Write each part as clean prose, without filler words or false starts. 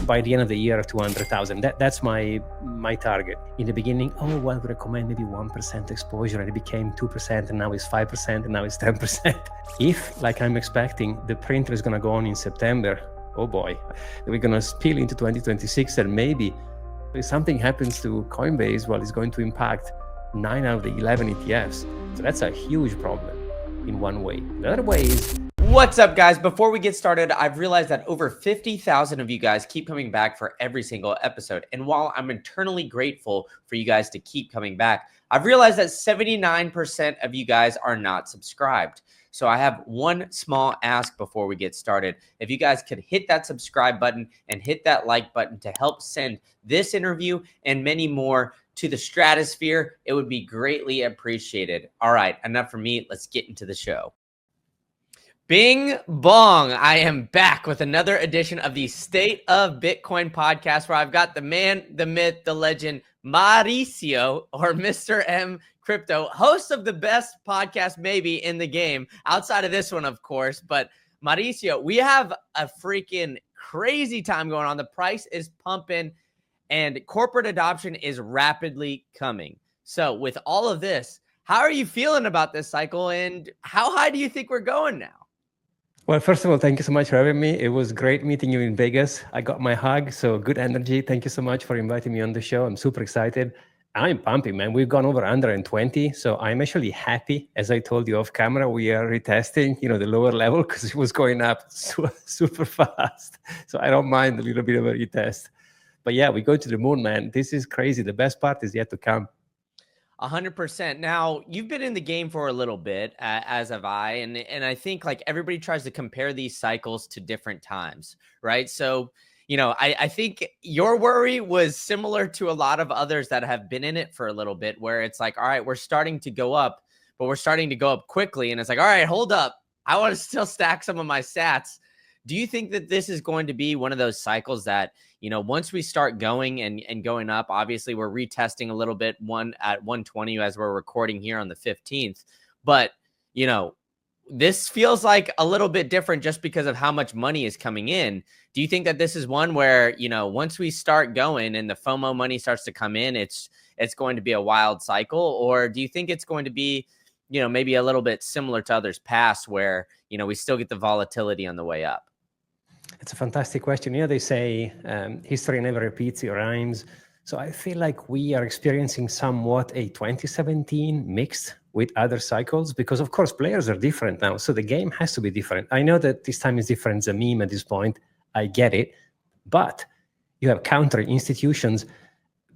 by the end of the year, 200,000. That's my target. In the beginning, we recommend maybe 1% exposure, and it became 2%, and now it's 5%, and now it's 10%. If, like I'm expecting, the printer is going to go on in September, oh boy, we're going to spill into 2026, and maybe if something happens to Coinbase, well, it's going to impact 9 out of the 11 ETFs. So that's a huge problem in one way. The other way is... What's up, guys? Before we get started, I've realized that over 50,000 of you guys keep coming back for every single episode. And while I'm eternally grateful for you guys to keep coming back, I've realized that 79% of you guys are not subscribed. So I have one small ask before we get started. If you guys could hit that subscribe button and hit that like button to help send this interview and many more to the stratosphere, it would be greatly appreciated. All right, enough from me. Let's get into the show. Bing bong, I am back with another edition of the State of Bitcoin podcast, where I've got the man, the myth, the legend, Mauricio, or Mr. M Crypto, host of the best podcast maybe in the game, outside of this one, of course. But Mauricio, we have a freaking crazy time going on. The price is pumping and corporate adoption is rapidly coming. So with all of this, how are you feeling about this cycle, and how high do you think we're going now? Well, first of all, thank you so much for having me. It was great meeting you in Vegas. I got my hug, so good energy. Thank you so much for inviting me on the show. I'm super excited. I'm pumping, man. We've gone over 120, so I'm actually happy. As I told you off camera, we are retesting, the lower level because it was going up super fast. So I don't mind a little bit of a retest. But yeah, we go to the moon, man. This is crazy. The best part is yet to come. 100%. Now, you've been in the game for a little bit, as have I, and I think like everybody tries to compare these cycles to different times, right? So, I think your worry was similar to a lot of others that have been in it for a little bit, where it's like, all right, we're starting to go up, but we're starting to go up quickly, and it's like, all right, hold up, I want to still stack some of my sats. Do you think that this is going to be one of those cycles that, once we start going and going up, obviously we're retesting a little bit at 120 as we're recording here on the 15th, but, this feels like a little bit different just because of how much money is coming in. Do you think that this is one where, once we start going and the FOMO money starts to come in, it's going to be a wild cycle? Or do you think it's going to be, maybe a little bit similar to others past where, we still get the volatility on the way up? It's a fantastic question. They say history never repeats, it rhymes. So I feel like we are experiencing somewhat a 2017 mixed with other cycles because, of course, players are different now. So the game has to be different. I know that this time is different. It's a meme at this point. I get it. But you have counter institutions.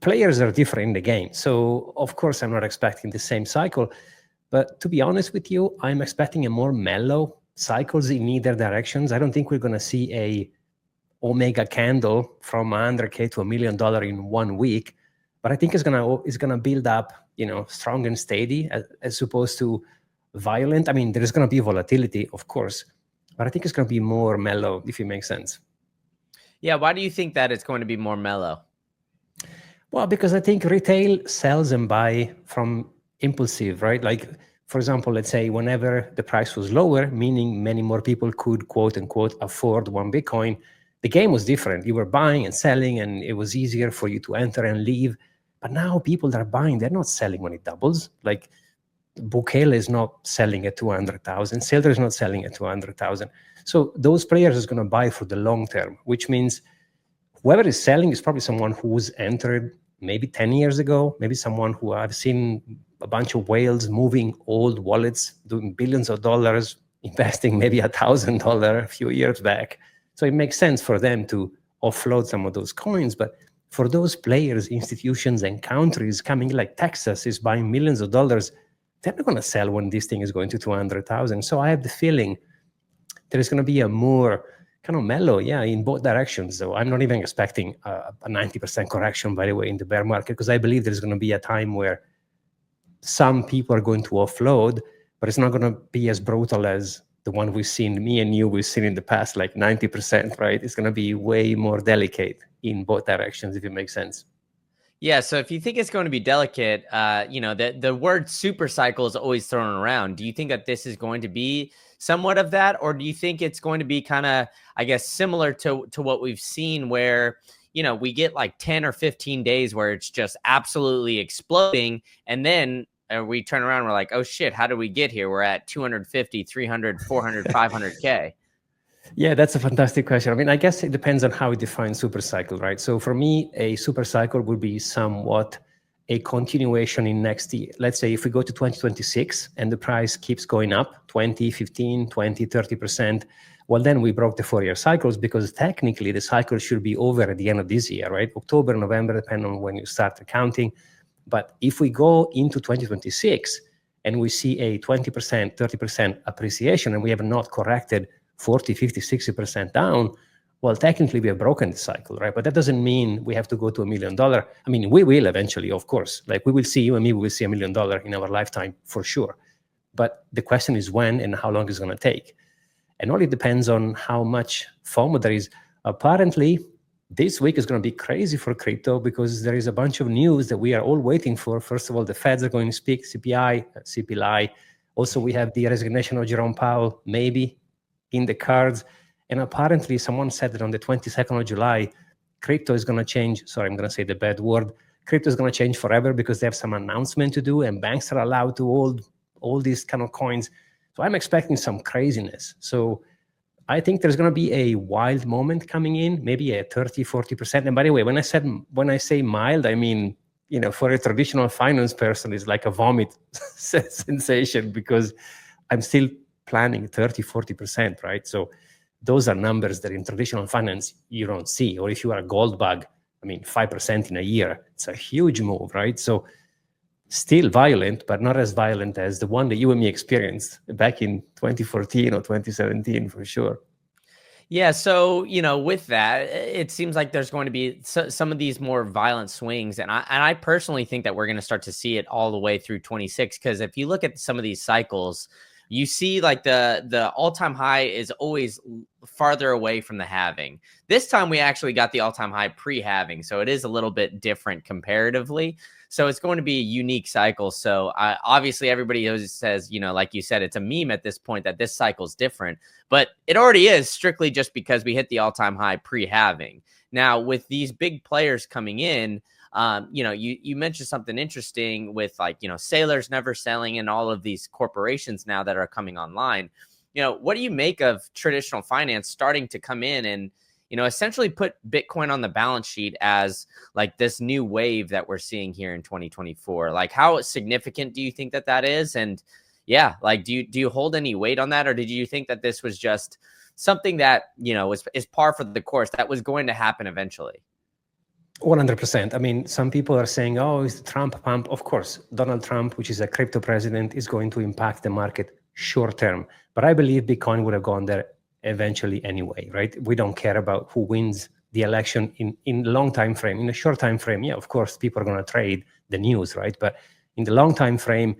Players are different in the game. So, of course, I'm not expecting the same cycle. But to be honest with you, I'm expecting a more mellow cycles in either directions. I don't think we're going to see a omega candle from 100K to $1 million in 1 week, but I think it's gonna build up, strong and steady as opposed to violent. I mean, there is going to be volatility, of course, but I think it's going to be more mellow, if it makes sense. Yeah. Why do you think that it's going to be more mellow? Well, because I think retail sells and buy from impulsive, right? Like, for example, let's say whenever the price was lower, meaning many more people could, quote unquote, afford one Bitcoin, the game was different. You were buying and selling, and it was easier for you to enter and leave. But now people that are buying, they're not selling when it doubles. Like Bukele is not selling at 200,000. Sailor is not selling at 200,000. So those players is going to buy for the long term, which means whoever is selling is probably someone who's entered maybe 10 years ago, maybe someone who I've seen a bunch of whales moving old wallets, doing billions of dollars, investing maybe $1,000 a few years back. So it makes sense for them to offload some of those coins. But for those players, institutions, and countries coming like Texas is buying millions of dollars, they're not going to sell when this thing is going to 200,000. So I have the feeling there's going to be a more kind of mellow, in both directions. So I'm not even expecting a 90% correction, by the way, in the bear market, because I believe there's going to be a time where some people are going to offload, but it's not going to be as brutal as the one we've seen in the past, like 90%, right? It's going to be way more delicate in both directions, if it makes sense. Yeah. So if you think it's going to be delicate, the word super cycle is always thrown around. Do you think that this is going to be somewhat of that? Or do you think it's going to be kind of, I guess, similar to what we've seen where, we get like 10 or 15 days where it's just absolutely exploding. And then we turn around and we're like, oh shit, how did we get here? We're at 250, 300, 400, 500K. Yeah, that's a fantastic question. I mean, I guess it depends on how we define super cycle, right? So for me, a super cycle would be somewhat a continuation in next year. Let's say if we go to 2026 and the price keeps going up 20, 15, 20, 30%, well, then we broke the 4-year cycles, because technically the cycle should be over at the end of this year, right? October, November, depending on when you start accounting. But if we go into 2026 and we see a 20%, 30% appreciation, and we have not corrected 40, 50, 60% down, well, technically we have broken the cycle, right? But that doesn't mean we have to go to $1 million. I mean, we will eventually, of course. Like we will see, you and me, we will see $1 million in our lifetime for sure. But the question is when and how long it's going to take. And all it depends on how much FOMO there is. Apparently, this week is going to be crazy for crypto, because there is a bunch of news that we are all waiting for. First of all, the Feds are going to speak, CPI. Also, we have the resignation of Jerome Powell, maybe in the cards. And apparently someone said that on the 22nd of July, crypto is going to change. Sorry, I'm going to say the bad word. Crypto is going to change forever, because they have some announcement to do, and banks are allowed to hold all these kind of coins. So I'm expecting some craziness. So I think there's going to be a wild moment coming in, maybe a 30, 40%. And by the way, when I say mild, I mean, for a traditional finance person, it's like a vomit sensation, because I'm still planning 30, 40%, right? So those are numbers that in traditional finance you don't see. Or if you are a gold bug, I mean, 5% in a year, it's a huge move, right? So still violent, but not as violent as the one that you and me experienced back in 2014 or 2017, for sure. Yeah. So, with that, it seems like there's going to be some of these more violent swings. And I personally think that we're going to start to see it all the way through 26. Because if you look at some of these cycles, you see like the all-time high is always farther away from the halving. This time we actually got the all-time high pre-halving. So it is a little bit different comparatively. So it's going to be a unique cycle. So obviously everybody always says, like you said, it's a meme at this point that this cycle is different, but it already is, strictly just because we hit the all-time high pre-halving. Now with these big players coming in, you mentioned something interesting with sailors never selling and all of these corporations now that are coming online. What do you make of traditional finance starting to come in and essentially put Bitcoin on the balance sheet as like this new wave that we're seeing here in 2024? Like, how significant do you think that is? And yeah, like, do you hold any weight on that? Or did you think that this was just something that, is par for the course, that was going to happen eventually? 100%. I mean, some people are saying, oh, it's the Trump pump. Of course, Donald Trump, which is a crypto president, is going to impact the market short term. But I believe Bitcoin would have gone there eventually anyway, right? We don't care about who wins the election in the long time frame. In the short time frame, yeah, of course, people are going to trade the news, right? But in the long time frame,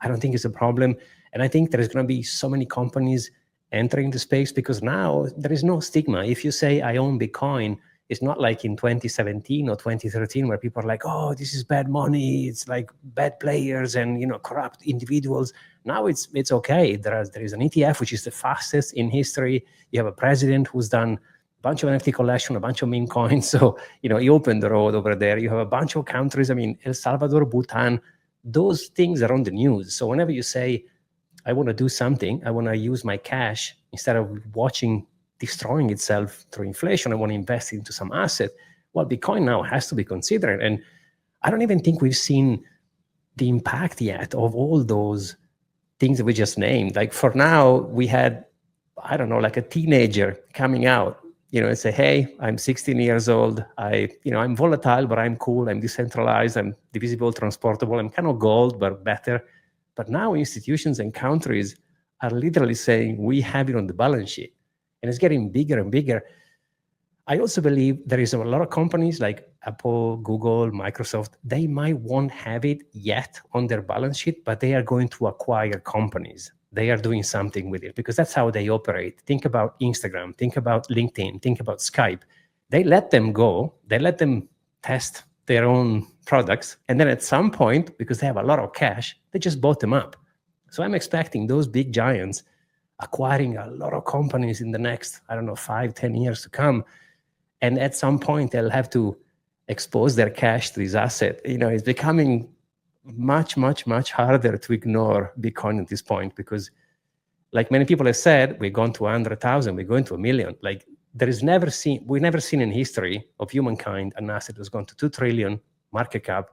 I don't think it's a problem. And I think there's going to be so many companies entering the space, because now there is no stigma. If you say, I own Bitcoin, it's not like in 2017 or 2013 where people are like, oh, this is bad money. It's like bad players and, corrupt individuals. Now it's okay. There is an ETF, which is the fastest in history. You have a president who's done a bunch of NFT collection, a bunch of meme coins. So, he opened the road over there. You have a bunch of countries. I mean, El Salvador, Bhutan, those things are on the news. So whenever you say, I want to do something, I want to use my cash instead of watching destroying itself through inflation, I want to invest into some asset. Well, Bitcoin now has to be considered. And I don't even think we've seen the impact yet of all those things that we just named. Like for now, we had, I don't know, like a teenager coming out, and say, hey, I'm 16 years old. I'm volatile, but I'm cool. I'm decentralized. I'm divisible, transportable. I'm kind of gold, but better. But now institutions and countries are literally saying, we have it on the balance sheet. And it's getting bigger and bigger. I also believe there is a lot of companies like Apple, Google, Microsoft, they might won't have it yet on their balance sheet, but they are going to acquire companies. They are doing something with it because that's how they operate. Think about Instagram, think about LinkedIn, think about Skype. They let them go. They let them test their own products. And then at some point, because they have a lot of cash, they just bought them up. So I'm expecting those big giants acquiring a lot of companies in the next, I don't know, 5-10 years to come. And at some point, they'll have to expose their cash to this asset. It's becoming much, much, much harder to ignore Bitcoin at this point, because like many people have said, we've gone to 100,000, we're going to 1 million. Like we've never seen in history of humankind an asset that's gone to 2 trillion market cap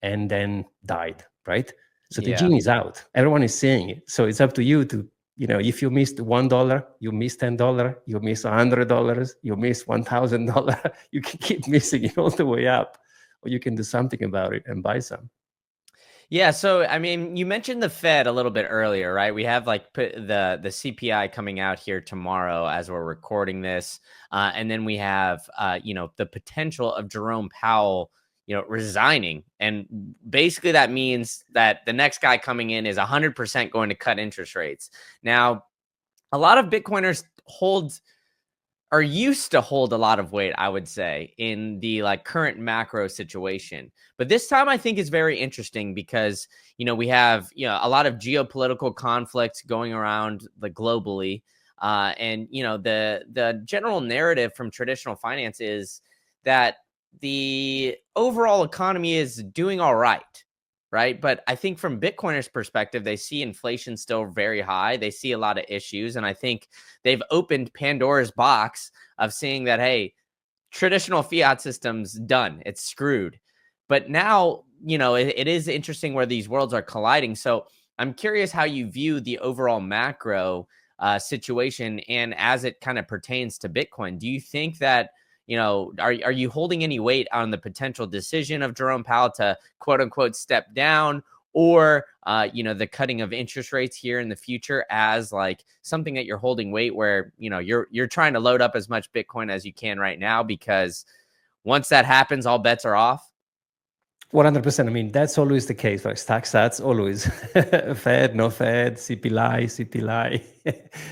and then died, right? So the genie is out. Everyone is seeing it. So it's up to you to, if you missed $1, you miss $10, you miss $100, you miss $1,000, you can keep missing it all the way up, or you can do something about it and buy some. Yeah, so I mean, you mentioned the Fed a little bit earlier, right? We have like the CPI coming out here tomorrow as we're recording this, and then we have the potential of Jerome Powell, resigning, and basically that means that the next guy coming in is 100% going to cut interest rates. Now, a lot of Bitcoiners are used to hold a lot of weight, I would say, in the current macro situation. But this time I think is very interesting because, we have, a lot of geopolitical conflicts going around globally. And, the general narrative from traditional finance is that the overall economy is doing all right. Right. But I think from Bitcoiners' perspective, they see inflation still very high. They see a lot of issues. And I think they've opened Pandora's box of seeing that, hey, traditional fiat system's done. It's screwed. But now, it is interesting where these worlds are colliding. So I'm curious how you view the overall macro situation and as it kind of pertains to Bitcoin. Do you think that, are you holding any weight on the potential decision of Jerome Powell to quote unquote step down, or the cutting of interest rates here in the future as something that you're holding weight where you're trying to load up as much Bitcoin as you can right now, because once that happens, all bets are off? 100%. I mean, that's always the case, right? Stack sats, always. Fed, no Fed, CPI.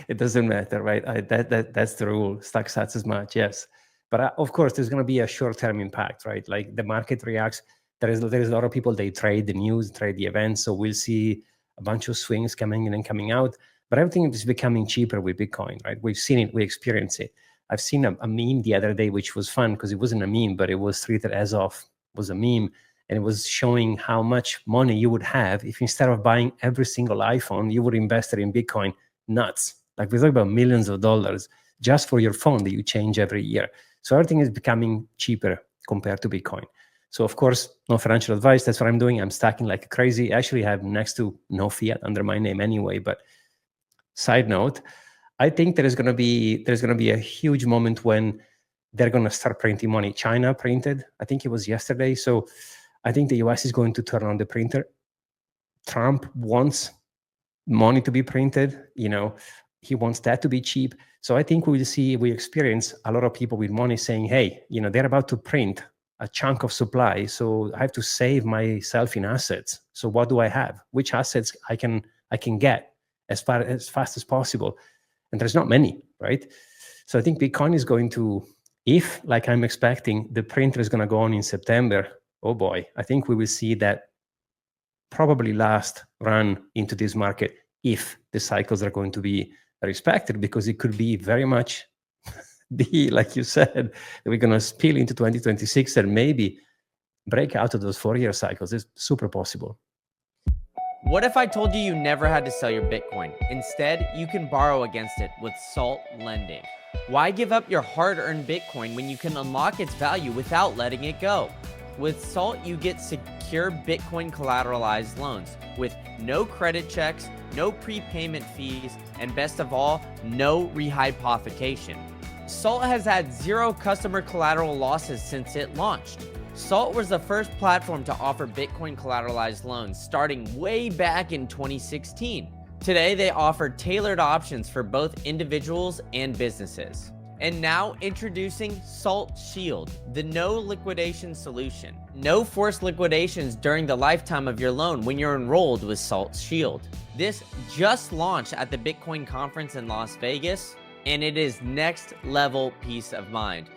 It doesn't matter, right? That's the rule. Stack sats as much, yes. But of course, there's going to be a short-term impact, right? Like the market reacts. There is a lot of people, they trade the news, trade the events. So we'll see a bunch of swings coming in and coming out. But everything is becoming cheaper with Bitcoin, right? We've seen it, we experience it. I've seen a meme the other day, which was fun because it wasn't a meme, but it was treated as was a meme. And it was showing how much money you would have if instead of buying every single iPhone, you would invest it in Bitcoin. Nuts. Like we're talking about millions of dollars just for your phone that you change every year. So everything is becoming cheaper compared to Bitcoin. So of course, no financial advice. That's what I'm doing. I'm stacking like crazy. I actually have next to no fiat under my name anyway. But side note, I think there's going to be a huge moment when they're going to start printing money. China printed, I think it was yesterday. So I think the US is going to turn on the printer. Trump wants money to be printed. He wants that to be cheap. So I think we experience a lot of people with money saying, hey, they're about to print a chunk of supply. So I have to save myself in assets. So what do I have? Which assets I can get as fast as possible? And there's not many, right? So I think Bitcoin is going to, if like I'm expecting, the printer is going to go on in September. Oh boy, I think we will see that probably last run into this market if the cycles are going to be respected, because it could be very much be, like you said, we're going to spill into 2026 and maybe break out of those 4-year cycles. It's super possible. What if I told you never had to sell your Bitcoin? Instead, you can borrow against it with Salt Lending. Why give up your hard-earned Bitcoin when you can unlock its value without letting it go? With Salt, you get secure Bitcoin collateralized loans with no credit checks, no prepayment fees, and best of all, no rehypothecation. Salt has had 0 customer collateral losses since it launched. Salt was the first platform to offer Bitcoin collateralized loans starting way back in 2016. Today, they offer tailored options for both individuals and businesses. And now introducing Salt Shield, the no liquidation solution. No forced liquidations during the lifetime of your loan when you're enrolled with Salt Shield. This just launched at the Bitcoin conference in Las Vegas, and it is next level peace of mind.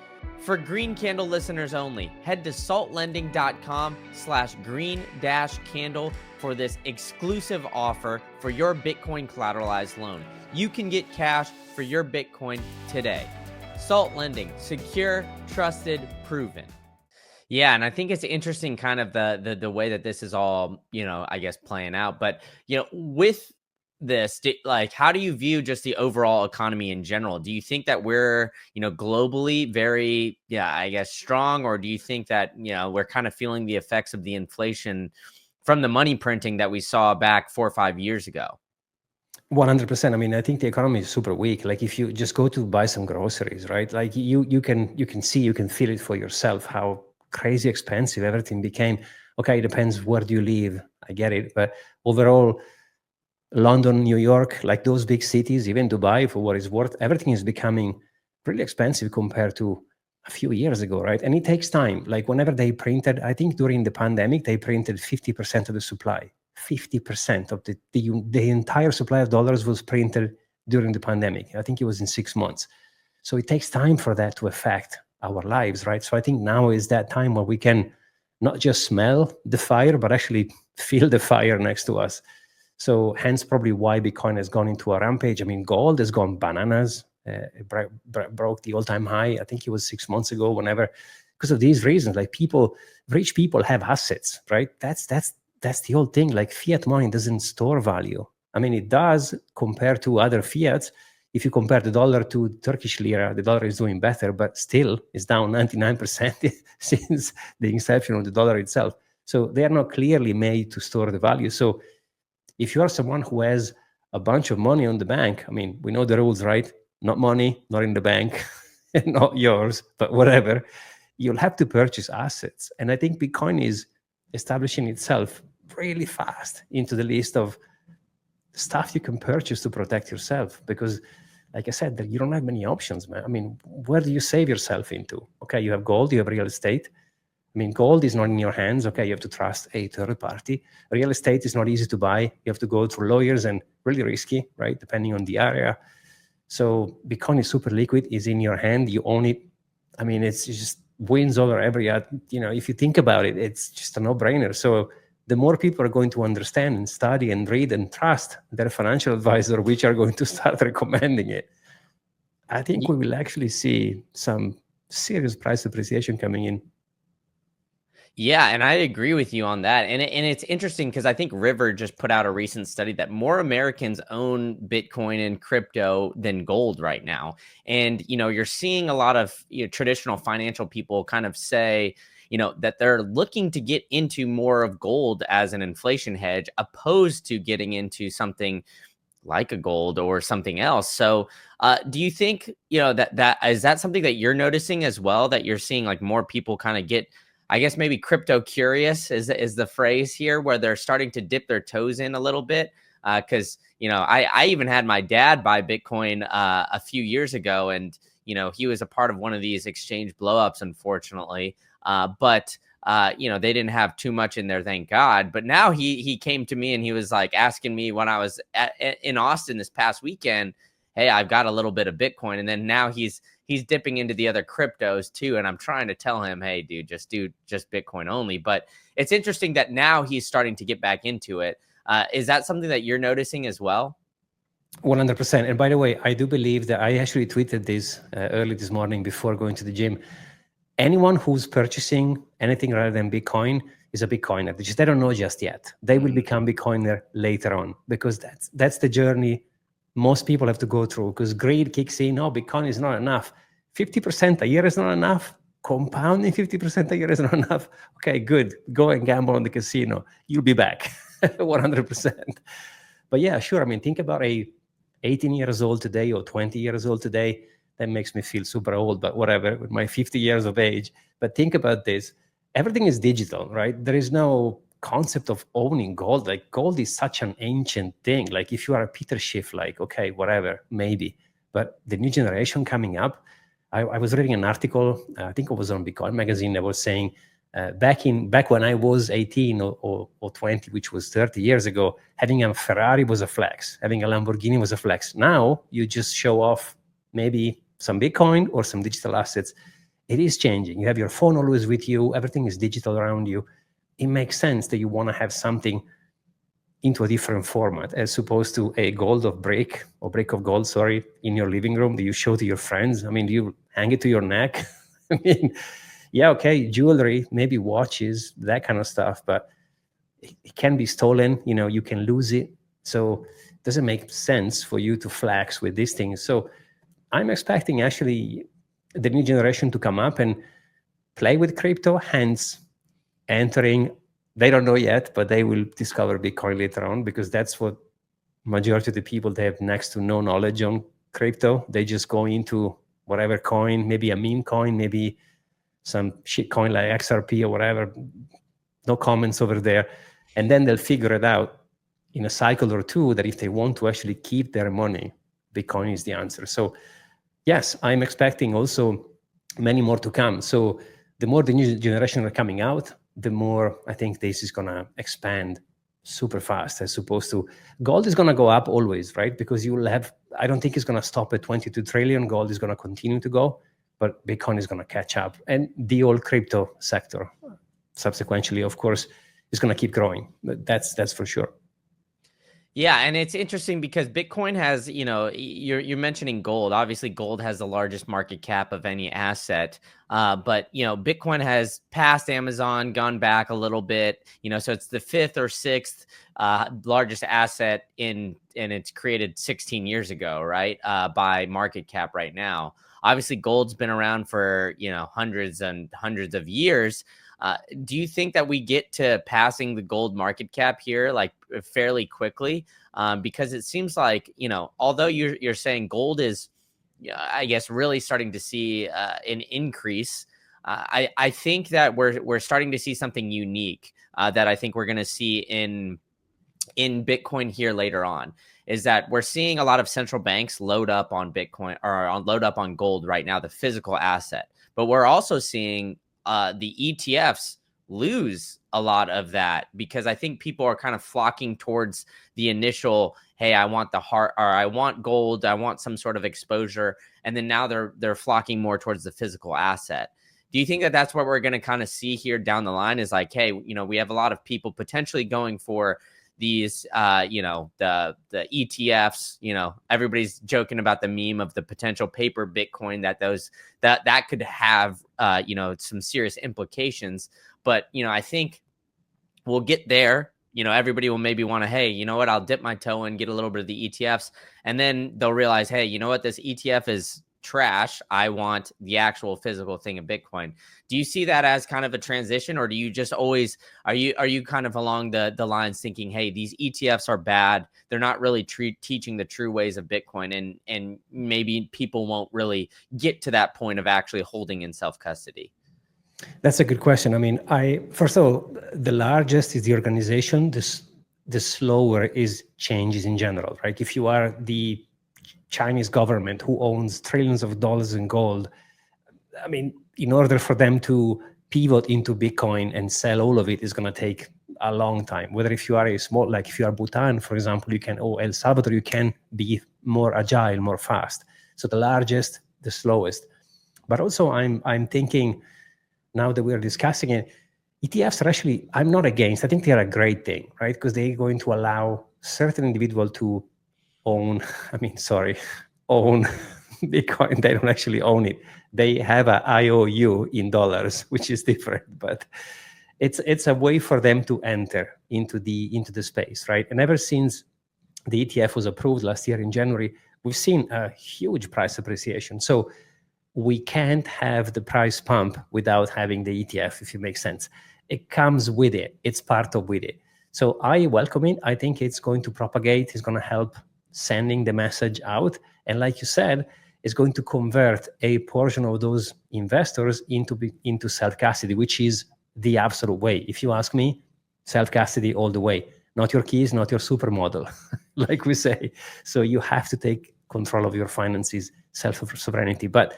For Green Candle listeners only, head to saltlending.com/green-candle for this exclusive offer for your Bitcoin collateralized loan. You can get cash for your Bitcoin today. Salt Lending, secure, trusted, proven. Yeah, and I think it's interesting kind of the way that this is all, I guess playing out. But, with this, like, how do you view just the overall economy in general? Do you think that we're, globally very, I guess strong, or do you think that, we're kind of feeling the effects of the inflation from the money printing that we saw back 4 or 5 years ago? 100%. I mean, I think the economy is super weak. Like if you just go to buy some groceries, right? Like you can see, you can feel it for yourself how crazy expensive everything became. Okay, it depends where do you live. I get it, but overall, London, New York, like those big cities, even Dubai, for what it's worth, everything is becoming really expensive compared to a few years ago, right? And it takes time. Like whenever they printed, I think during the pandemic, they printed 50% of the supply. 50% of the entire supply of dollars was printed during the pandemic. I think it was in 6 months. So it takes time for that to affect our lives, right? So I think now is that time where we can not just smell the fire, but actually feel the fire next to us. So hence probably why Bitcoin has gone into a rampage. I mean, gold has gone bananas. It broke the all-time high. I think it was 6 months ago, whenever, because of these reasons. Like rich people have assets, right? That's the whole thing. Like fiat money doesn't store value. I mean, it does compared to other fiats. If you compare the dollar to Turkish lira, the dollar is doing better, but still is down 99% since the inception of the dollar itself. So they are not clearly made to store the value. So if you are someone who has a bunch of money on the bank, I mean, we know the rules, right? Not money, not in the bank, not yours, but whatever, you'll have to purchase assets. And I think Bitcoin is establishing itself really fast into the list of stuff you can purchase to protect yourself. Because, like I said, you don't have many options, man. I mean, where do you save yourself into? Okay, you have gold, you have real estate. I mean, gold is not in your hands. Okay, you have to trust a third party. Real estate is not easy to buy. You have to go through lawyers and really risky, right? Depending on the area. So Bitcoin is super liquid, is in your hand. You own it. I mean, it just wins over every, if you think about it, it's just a no-brainer. So the more people are going to understand and study and read and trust their financial advisor, which are going to start recommending it, I think we will actually see some serious price appreciation coming in. Yeah, and I agree with you on that. And it's interesting because I think River just put out a recent study that more Americans own Bitcoin and crypto than gold right now. And, you're seeing a lot of traditional financial people kind of say, that they're looking to get into more of gold as an inflation hedge, opposed to getting into something like a gold or something else. So do you think, that is that something that you're noticing as well, that you're seeing like more people kind of get, I guess maybe crypto curious is the phrase here, where they're starting to dip their toes in a little bit? Because, I even had my dad buy Bitcoin a few years ago, and, he was a part of one of these exchange blowups, unfortunately. But they didn't have too much in there, thank God. But now he came to me and he was like asking me when I was in Austin this past weekend, hey, I've got a little bit of Bitcoin. And then now he's dipping into the other cryptos too. And I'm trying to tell him, hey, dude, just do just Bitcoin only. But it's interesting that now he's starting to get back into it. Is that something that you're noticing as well? 100%. And by the way, I do believe that I actually tweeted this early this morning before going to the gym. Anyone who's purchasing anything rather than Bitcoin is a Bitcoiner. They don't know just yet. They will become Bitcoiner later on, because that's the journey most people have to go through, because greed kicks in. Oh, Bitcoin is not enough. 50% a year is not enough. Compounding 50% a year is not enough. Okay, good. Go and gamble on the casino. You'll be back 100%. But yeah, sure. I mean, think about a 18 years old today or 20 years old today. That makes me feel super old, but whatever, with my 50 years of age. But think about this. Everything is digital, right? There is no concept of owning gold. Like gold is such an ancient thing. Like if you are a Peter Schiff, like, okay, whatever, maybe. But the new generation coming up, I was reading an article, I think it was on Bitcoin magazine, that was saying back when I was 18 or 20, which was 30 years ago, having a Ferrari was a flex, having a Lamborghini was a flex. Now you just show off maybe some Bitcoin or some digital assets. it is changing. You have your phone always with you. Everything is digital around you. It makes sense that you want to have something into a different format as opposed to a brick of gold, sorry, in your living room that you show to your friends. I mean, do you hang it to your neck? I mean, yeah, okay, jewelry, maybe watches, that kind of stuff, but it can be stolen, you can lose it. So it doesn't make sense for you to flex with these things. So I'm expecting actually the new generation to come up and play with crypto, hence entering. They don't know yet, but they will discover Bitcoin later on, because that's what majority of the people, they have next to no knowledge on crypto. They just go into whatever coin, maybe a meme coin, maybe some shit coin like XRP or whatever, no comments over there. And then they'll figure it out in a cycle or two that if they want to actually keep their money, Bitcoin is the answer. So yes, I'm expecting also many more to come. So the more the new generation are coming out, the more I think this is going to expand super fast, as opposed to gold is going to go up always, right? Because you will have, I don't think it's going to stop at 22 trillion. Gold is going to continue to go, but Bitcoin is going to catch up. And the whole crypto sector subsequently, of course, is going to keep growing. That's for sure. Yeah, and it's interesting because Bitcoin has, you're mentioning gold. Obviously, gold has the largest market cap of any asset. But Bitcoin has passed Amazon, gone back a little bit. So it's the fifth or sixth largest asset and it's created 16 years ago, right? By market cap right now. Obviously, gold's been around for hundreds and hundreds of years. Do you think that we get to passing the gold market cap here like fairly quickly? Because it seems like, although you're saying gold is, I guess, really starting to see an increase, I think that we're starting to see something unique that I think we're going to see in Bitcoin here later on, is that we're seeing a lot of central banks load up on Bitcoin or load up on gold right now, the physical asset. But we're also seeing the ETFs lose a lot of that, because I think people are kind of flocking towards the initial, hey, I want I want gold, I want some sort of exposure, and then now they're flocking more towards the physical asset. Do you think that that's what we're going to kind of see here down the line, is like, hey, we have a lot of people potentially going for these, the ETFs, everybody's joking about the meme of the potential paper Bitcoin that could have, some serious implications. But, I think we'll get there. Everybody will maybe want to, hey, you know what, I'll dip my toe in, get a little bit of the ETFs. And then they'll realize, hey, you know what, this ETF is trash. I want the actual physical thing of Bitcoin. Do you see that as kind of a transition, or do you just always, are you kind of along the lines thinking, hey, these ETFs are bad, they're not really teaching the true ways of Bitcoin, and maybe people won't really get to that point of actually holding in self-custody? That's a good question. I mean, first of all, the largest is the organization, the slower is changes in general, right? If you are the Chinese government who owns trillions of dollars in gold, I mean, in order for them to pivot into Bitcoin and sell all of it is going to take a long time. Whether if you are if you are Bhutan, for example, or El Salvador, you can be more agile, more fast. So the largest, the slowest. But also I'm thinking, now that we're discussing it, ETFs are actually, I'm not against, I think they are a great thing, right? Because they're going to allow certain individual to own Bitcoin. They don't actually own it. They have a IOU in dollars, which is different, but it's a way for them to enter into the space, right? And ever since the ETF was approved last year in January, we've seen a huge price appreciation. So we can't have the price pump without having the ETF, if it makes sense. It comes with it. It's part of with it. So I welcome it. I think it's going to propagate. It's going to help sending the message out. And like you said, it's going to convert a portion of those investors into self-custody, which is the absolute way. If you ask me, self-custody all the way. Not your keys, not your supermodel, like we say. So you have to take control of your finances, self-sovereignty. But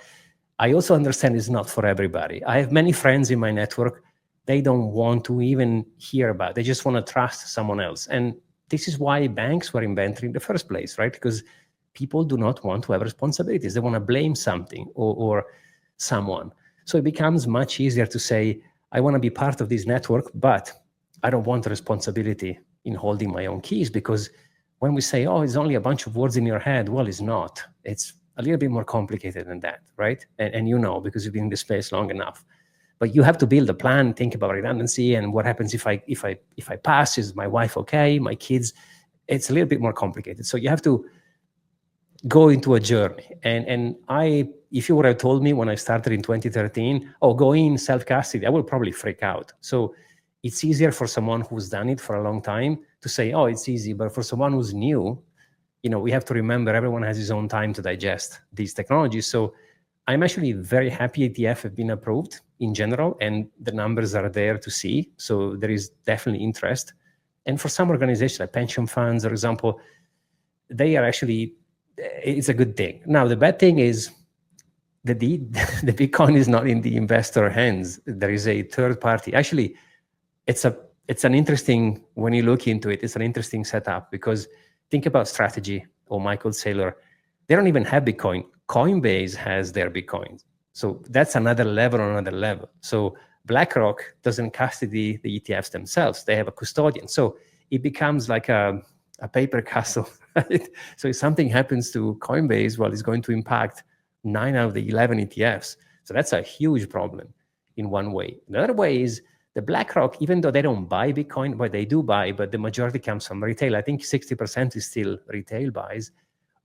I also understand it's not for everybody. I have many friends in my network. They don't want to even hear about it. They just want to trust someone else. And this is why banks were invented in the first place, right? Because people do not want to have responsibilities. They want to blame something or someone. So it becomes much easier to say, I want to be part of this network, but I don't want the responsibility in holding my own keys, because when we say, oh, it's only a bunch of words in your head, well, it's not. It's a little bit more complicated than that, right? And you know, because you've been in this space long enough. But you have to build a plan, think about redundancy, and what happens if I pass? Is my wife okay? My kids? It's a little bit more complicated. So you have to go into a journey. And if you would have told me when I started in 2013, oh, go in self-custody, I would probably freak out. So it's easier for someone who's done it for a long time to say, oh, it's easy. But for someone who's new, we have to remember everyone has his own time to digest these technologies. So I'm actually very happy ETF have been approved in general, and the numbers are there to see. So there is definitely interest. And for some organizations, like pension funds, for example, they are actually, it's a good thing. Now, the bad thing is that the Bitcoin is not in the investor hands. There is a third party. Actually, it's an interesting, when you look into it, it's an interesting setup, because think about Strategy or Michael Saylor. They don't even have Bitcoin. Coinbase has their Bitcoins. So that's another level. So BlackRock doesn't custody the ETFs themselves. They have a custodian. So it becomes like a paper castle, right? So if something happens to Coinbase, well, it's going to impact 9 out of the 11 ETFs. So that's a huge problem in one way. Another way is the BlackRock, even though they don't buy Bitcoin, but they do buy, but the majority comes from retail. I think 60% is still retail buys.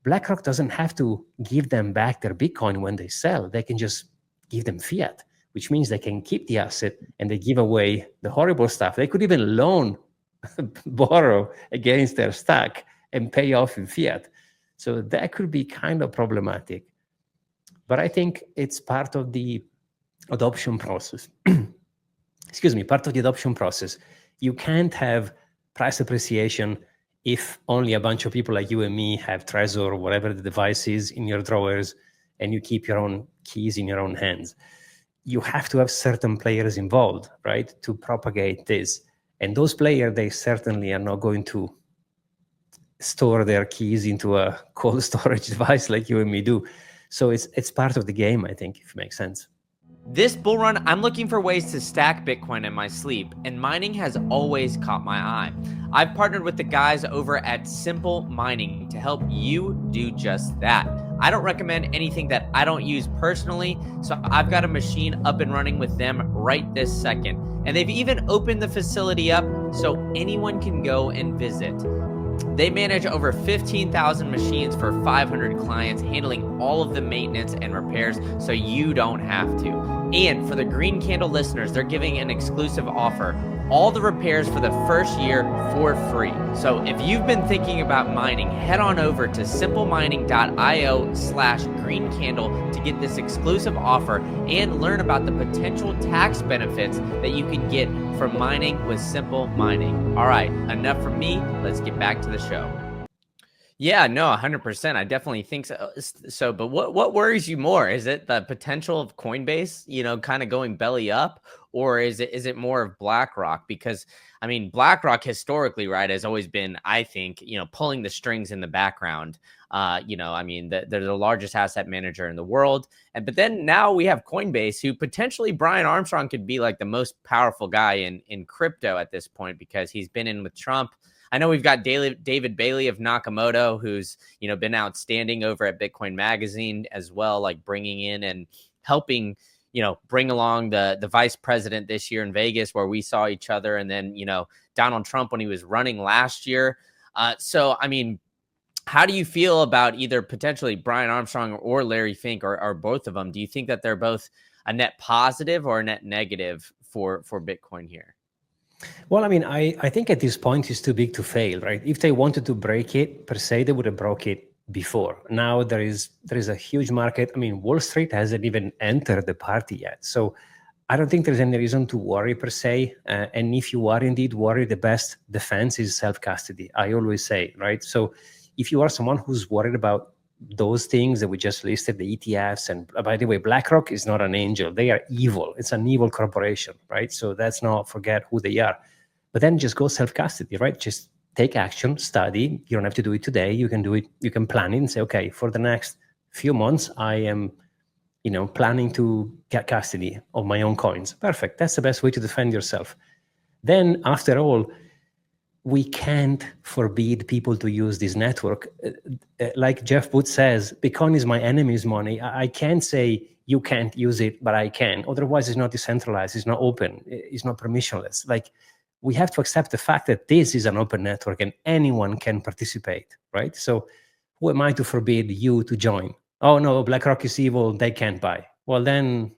BlackRock doesn't have to give them back their Bitcoin when they sell. They can just give them fiat, which means they can keep the asset and they give away the horrible stuff. They could even borrow against their stack and pay off in fiat. So that could be kind of problematic. But I think it's part of the adoption process. Part of the adoption process. You can't have price appreciation if only a bunch of people like you and me have Trezor or whatever the device is in your drawers, and you keep your own keys in your own hands. You have to have certain players involved, right, to propagate this. And those players, they certainly are not going to store their keys into a cold storage device like you and me do. So it's part of the game, I think, if it makes sense. This bull run, I'm looking for ways to stack Bitcoin in my sleep, and mining has always caught my eye. I've partnered with the guys over at Simple Mining to help you do just that. I don't recommend anything that I don't use personally, so I've got a machine up and running with them right this second. And they've even opened the facility up so anyone can go and visit. They manage over 15,000 machines for 500 clients, handling all of the maintenance and repairs so you don't have to. And for the Green Candle listeners, they're giving an exclusive offer. All the repairs for the first year for free. So if you've been thinking about mining, head on over to simpleminer.io/greencandle to get this exclusive offer and learn about the potential tax benefits that you can get from mining with Simple Mining. All right, enough from me. Let's get back to the show. Yeah, no, 100%. I definitely think so. But what worries you more? Is it the potential of Coinbase, kind of going belly up, or is it more of BlackRock? Because I mean, BlackRock historically, right, has always been, I think, pulling the strings in the background. I mean, they're the largest asset manager in the world, but then now we have Coinbase, who potentially Brian Armstrong could be like the most powerful guy in crypto at this point, because he's been in with Trump. I know we've got David Bailey of Nakamoto, who's, been outstanding over at Bitcoin Magazine as well, like bringing in and helping, bring along the vice president this year in Vegas, where we saw each other. And then, Donald Trump when he was running last year. So, I mean, how do you feel about either potentially Brian Armstrong or Larry Fink, or both of them? Do you think that they're both a net positive or a net negative for Bitcoin here? Well, I mean, I think at this point it's too big to fail, right? If they wanted to break it per se, they would have broke it before. Now there is a huge market. I mean, Wall Street hasn't even entered the party yet. So I don't think there's any reason to worry per se. And if you are indeed worried, the best defense is self-custody. I always say, right? So if you are someone who's worried about those things that we just listed, the ETFs, and by the way, BlackRock is not an angel. They are evil. It's an evil corporation, right? So let's not forget who they are. But then just go self-custody, right? Just take action, study. You don't have to do it today. You can do it. You can plan it and say, okay, for the next few months, I am planning to get custody of my own coins. Perfect. That's the best way to defend yourself. Then, after all, we can't forbid people to use this network. Like Jeff Booth says, Bitcoin is my enemy's money. I can't say you can't use it, but I can. Otherwise, it's not decentralized, it's not open, it's not permissionless. Like, we have to accept the fact that this is an open network and anyone can participate, right? So who am I to forbid you to join? Oh no, BlackRock is evil, they can't buy. Well, then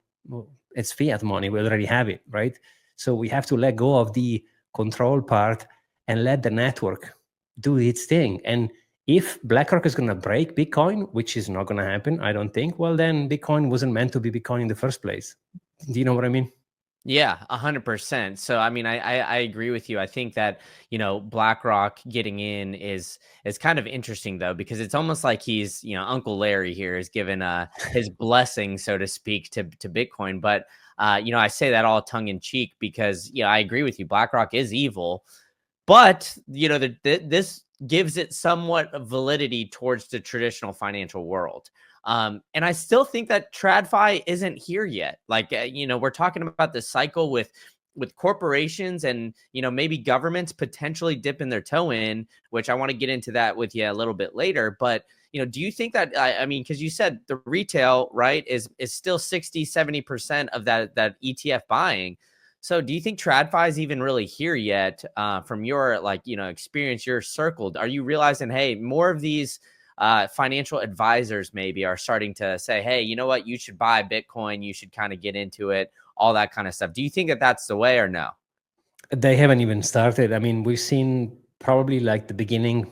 it's fiat money, we already have it, right? So we have to let go of the control part and let the network do its thing. And if BlackRock is going to break Bitcoin, which is not going to happen, I don't think, well, then Bitcoin wasn't meant to be Bitcoin in the first place. Do you know what I mean? Yeah, 100%. So, I mean, I agree with you. I think that, BlackRock getting in is kind of interesting though, because it's almost like he's, Uncle Larry here is given his blessing, so to speak, to Bitcoin. But I say that all tongue in cheek because, I agree with you. BlackRock is evil, but this gives it somewhat of validity towards the traditional financial world. And I still think that TradFi isn't here yet. Like, we're talking about the cycle with corporations and, maybe governments potentially dipping their toe in, which I want to get into that with you a little bit later. But, do you think that, I mean, because you said the retail, right, is still 60-70% of that ETF buying. So do you think TradFi is even really here yet? From your experience, you're circled. Are you realizing, hey, more of these financial advisors maybe are starting to say, hey, you know what, you should buy Bitcoin, you should kind of get into it, all that kind of stuff. Do you think that that's the way or no? They haven't even started. I mean, we've seen probably like the beginning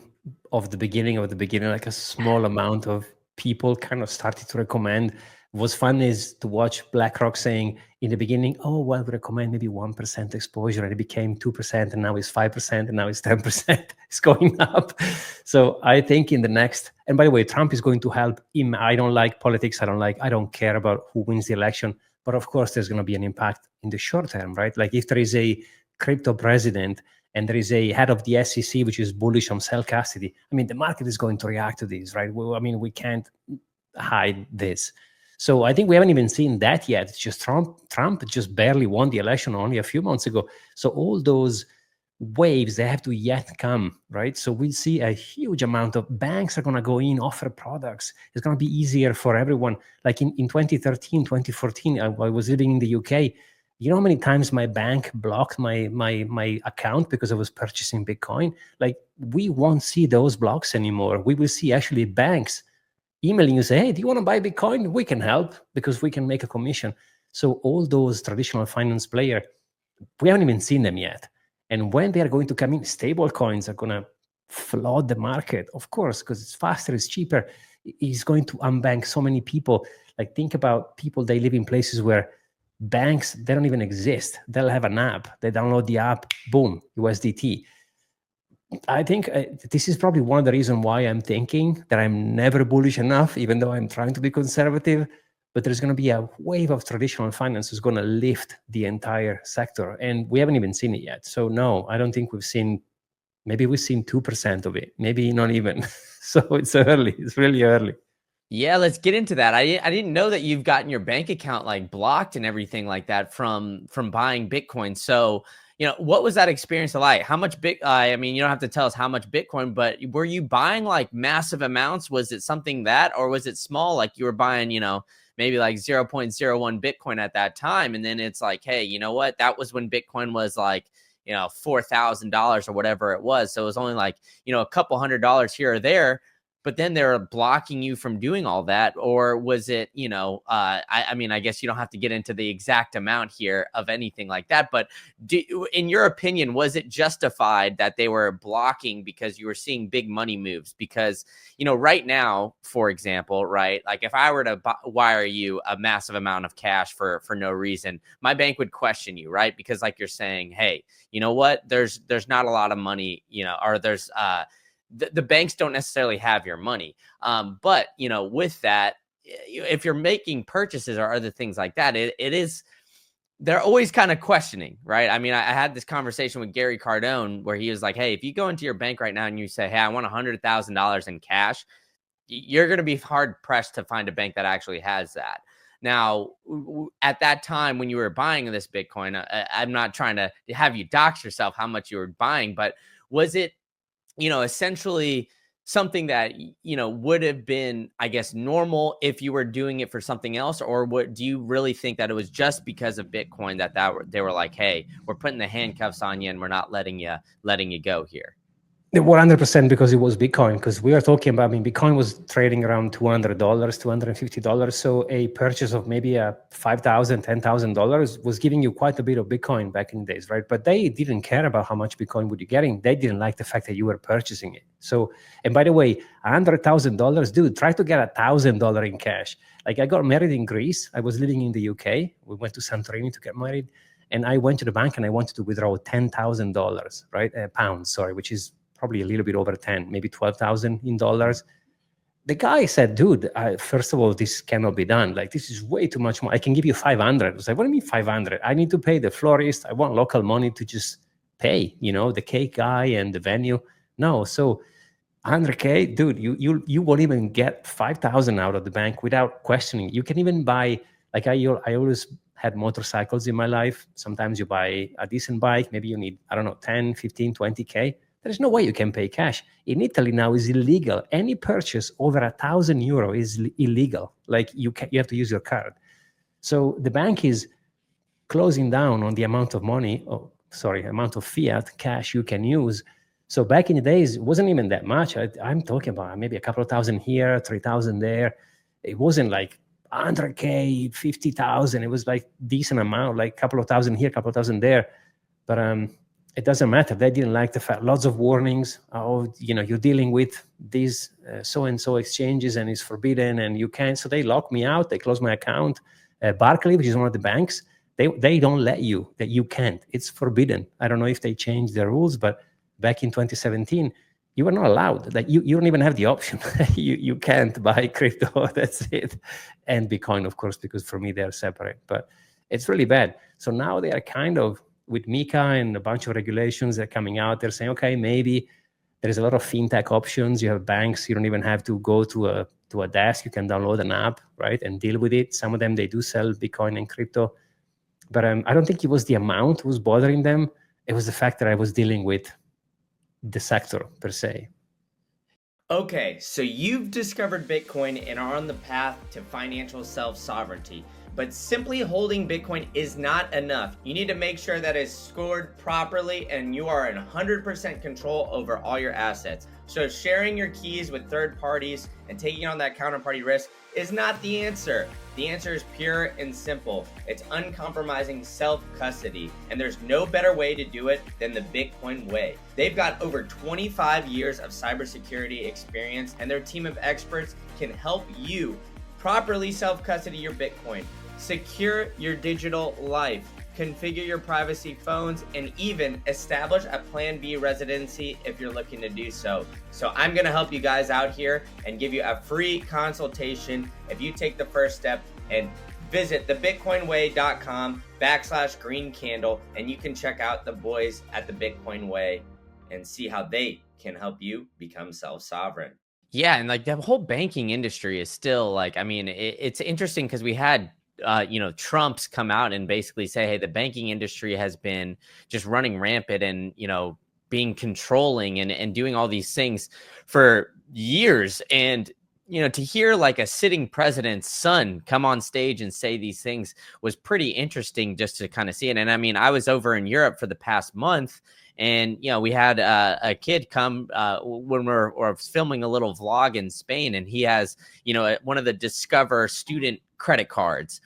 of the beginning of the beginning, like a small amount of people kind of started to recommend. What's fun is to watch BlackRock saying in the beginning, oh, well, we recommend maybe 1% exposure, and it became 2%, and now it's 5%, and now it's 10%. It's going up. So I think in the next, and by the way, Trump is going to help him. I don't like politics. I don't care about who wins the election. But of course, there's going to be an impact in the short term, right? Like if there is a crypto president and there is a head of the SEC which is bullish on self custody, I mean, the market is going to react to this, right? Well, I mean, we can't hide this. So I think we haven't even seen that yet. It's just Trump just barely won the election only a few months ago. So all those waves, they have to yet come, right? So we'll see a huge amount of banks are going to go in, offer products. It's going to be easier for everyone. Like in 2013, 2014, I was living in the UK. You know how many times my bank blocked my account because I was purchasing Bitcoin? Like, we won't see those blocks anymore. We will see actually banks emailing you, say, hey, do you want to buy Bitcoin? We can help because we can make a commission. So all those traditional finance players, we haven't even seen them yet. And when they are going to come in, stable coins are going to flood the market, of course, because it's faster, it's cheaper. It's going to unbank so many people. Like, think about people, they live in places where banks, they don't even exist. They'll have an app. They download the app, boom, USDT. I think this is probably one of the reasons why I'm thinking that I'm never bullish enough, even though I'm trying to be conservative. But there's going to be a wave of traditional finance is going to lift the entire sector. And we haven't even seen it yet. So no, I don't think we've seen, maybe we've seen 2% of it, maybe not even. So it's early. It's really early. Yeah, let's get into that. I didn't know that you've gotten your bank account like blocked and everything like that from buying Bitcoin. So, what was that experience like? How much I mean, you don't have to tell us how much Bitcoin, but were you buying like massive amounts? Was it something that, or was it small? Like you were buying, maybe like 0.01 Bitcoin at that time. And then it's like, hey, you know what? That was when Bitcoin was like, $4,000 or whatever it was. So it was only like, a couple $100 here or there. But then they're blocking you from doing all that. Or was it, I mean, I guess you don't have to get into the exact amount here of anything like that. But in your opinion, was it justified that they were blocking because you were seeing big money moves? Because, right now, for example, right, like if I were to wire you a massive amount of cash for no reason, my bank would question you, right? Because like you're saying, hey, you know what, there's not a lot of money, or there's the banks don't necessarily have your money. But, with that, if you're making purchases or other things like that, it is, they're always kind of questioning, right? I mean, I had this conversation with Gary Cardone where he was like, hey, if you go into your bank right now and you say, hey, I want $100,000 in cash, you're going to be hard pressed to find a bank that actually has that. Now, at that time when you were buying this Bitcoin, I'm not trying to have you dox yourself how much you were buying, but was it, essentially something that, would have been, I guess, normal if you were doing it for something else? Or what do you really think that it was just because of Bitcoin that they were like, hey, we're putting the handcuffs on you and we're not letting you go here? 100% because it was Bitcoin, because we are talking about, Bitcoin was trading around $200, $250. So a purchase of maybe a $5,000, $10,000 was giving you quite a bit of Bitcoin back in the days, right? But they didn't care about how much Bitcoin would you getting. They didn't like the fact that you were purchasing it. So, and by the way, $100,000, dude, try to get $1,000 in cash. Like I got married in Greece. I was living in the UK. We went to Santorini to get married. And I went to the bank and I wanted to withdraw $10,000, right? Pounds, sorry, which is probably a little bit over 10, maybe 12,000 in dollars. The guy said, dude, first of all, this cannot be done. Like, this is way too much more. I can give you 500. I was like, what do you mean 500? I need to pay the florist. I want local money to just pay, the cake guy and the venue. No, so 100K, dude, you won't even get 5,000 out of the bank without questioning. You can even buy, like I always had motorcycles in my life. Sometimes you buy a decent bike. Maybe you need, I don't know, 10, 15, 20K. There's no way you can pay cash. In Italy now is illegal. Any purchase over €1,000 is illegal. Like you have to use your card. So the bank is closing down on the amount of money, amount of fiat cash you can use. So back in the days, it wasn't even that much. I'm talking about maybe a couple of thousand here, 3,000 there. It wasn't like 100K, 50,000. It was like decent amount, like a couple of thousand here, a couple of thousand there. But it doesn't matter. They didn't like the fact. Lots of warnings. Oh, you're dealing with these so-and-so exchanges and it's forbidden and you can't. So they locked me out. They closed my account. Barclays, which is one of the banks, they don't let you, that you can't. It's forbidden. I don't know if they changed their rules, but back in 2017, you were not allowed. Like you don't even have the option. you can't buy crypto. That's it. And Bitcoin, of course, because for me, they're separate. But it's really bad. So now they are kind of, with MiCA and a bunch of regulations that are coming out, they're saying, okay, maybe there's a lot of fintech options. You have banks. You don't even have to go to a desk. You can download an app, right, and deal with it. Some of them, they do sell Bitcoin and crypto. But I don't think it was the amount was bothering them. It was the fact that I was dealing with the sector per se. Okay, so you've discovered Bitcoin and are on the path to financial self-sovereignty. But simply holding Bitcoin is not enough. You need to make sure that it's scored properly and you are in 100% control over all your assets. So sharing your keys with third parties and taking on that counterparty risk is not the answer. The answer is pure and simple. It's uncompromising self-custody, and there's no better way to do it than the Bitcoin way. They've got over 25 years of cybersecurity experience, and their team of experts can help you properly self-custody your Bitcoin, secure your digital life, configure your privacy phones, and even establish a Plan B residency if you're looking to do so. So I'm going to help you guys out here and give you a free consultation if you take the first step and visit thebitcoinway.com/green candle, and you can check out the boys at the Bitcoin Way and see how they can help you become self-sovereign. Yeah, and like the whole banking industry is still like, it's interesting because we had Trump's come out and basically say, hey, the banking industry has been just running rampant and, being controlling and doing all these things for years. And, to hear like a sitting president's son come on stage and say these things was pretty interesting just to kind of see it. And I was over in Europe for the past month, and, we had a kid come when we're filming a little vlog in Spain, and he has, one of the Discover student credit cards,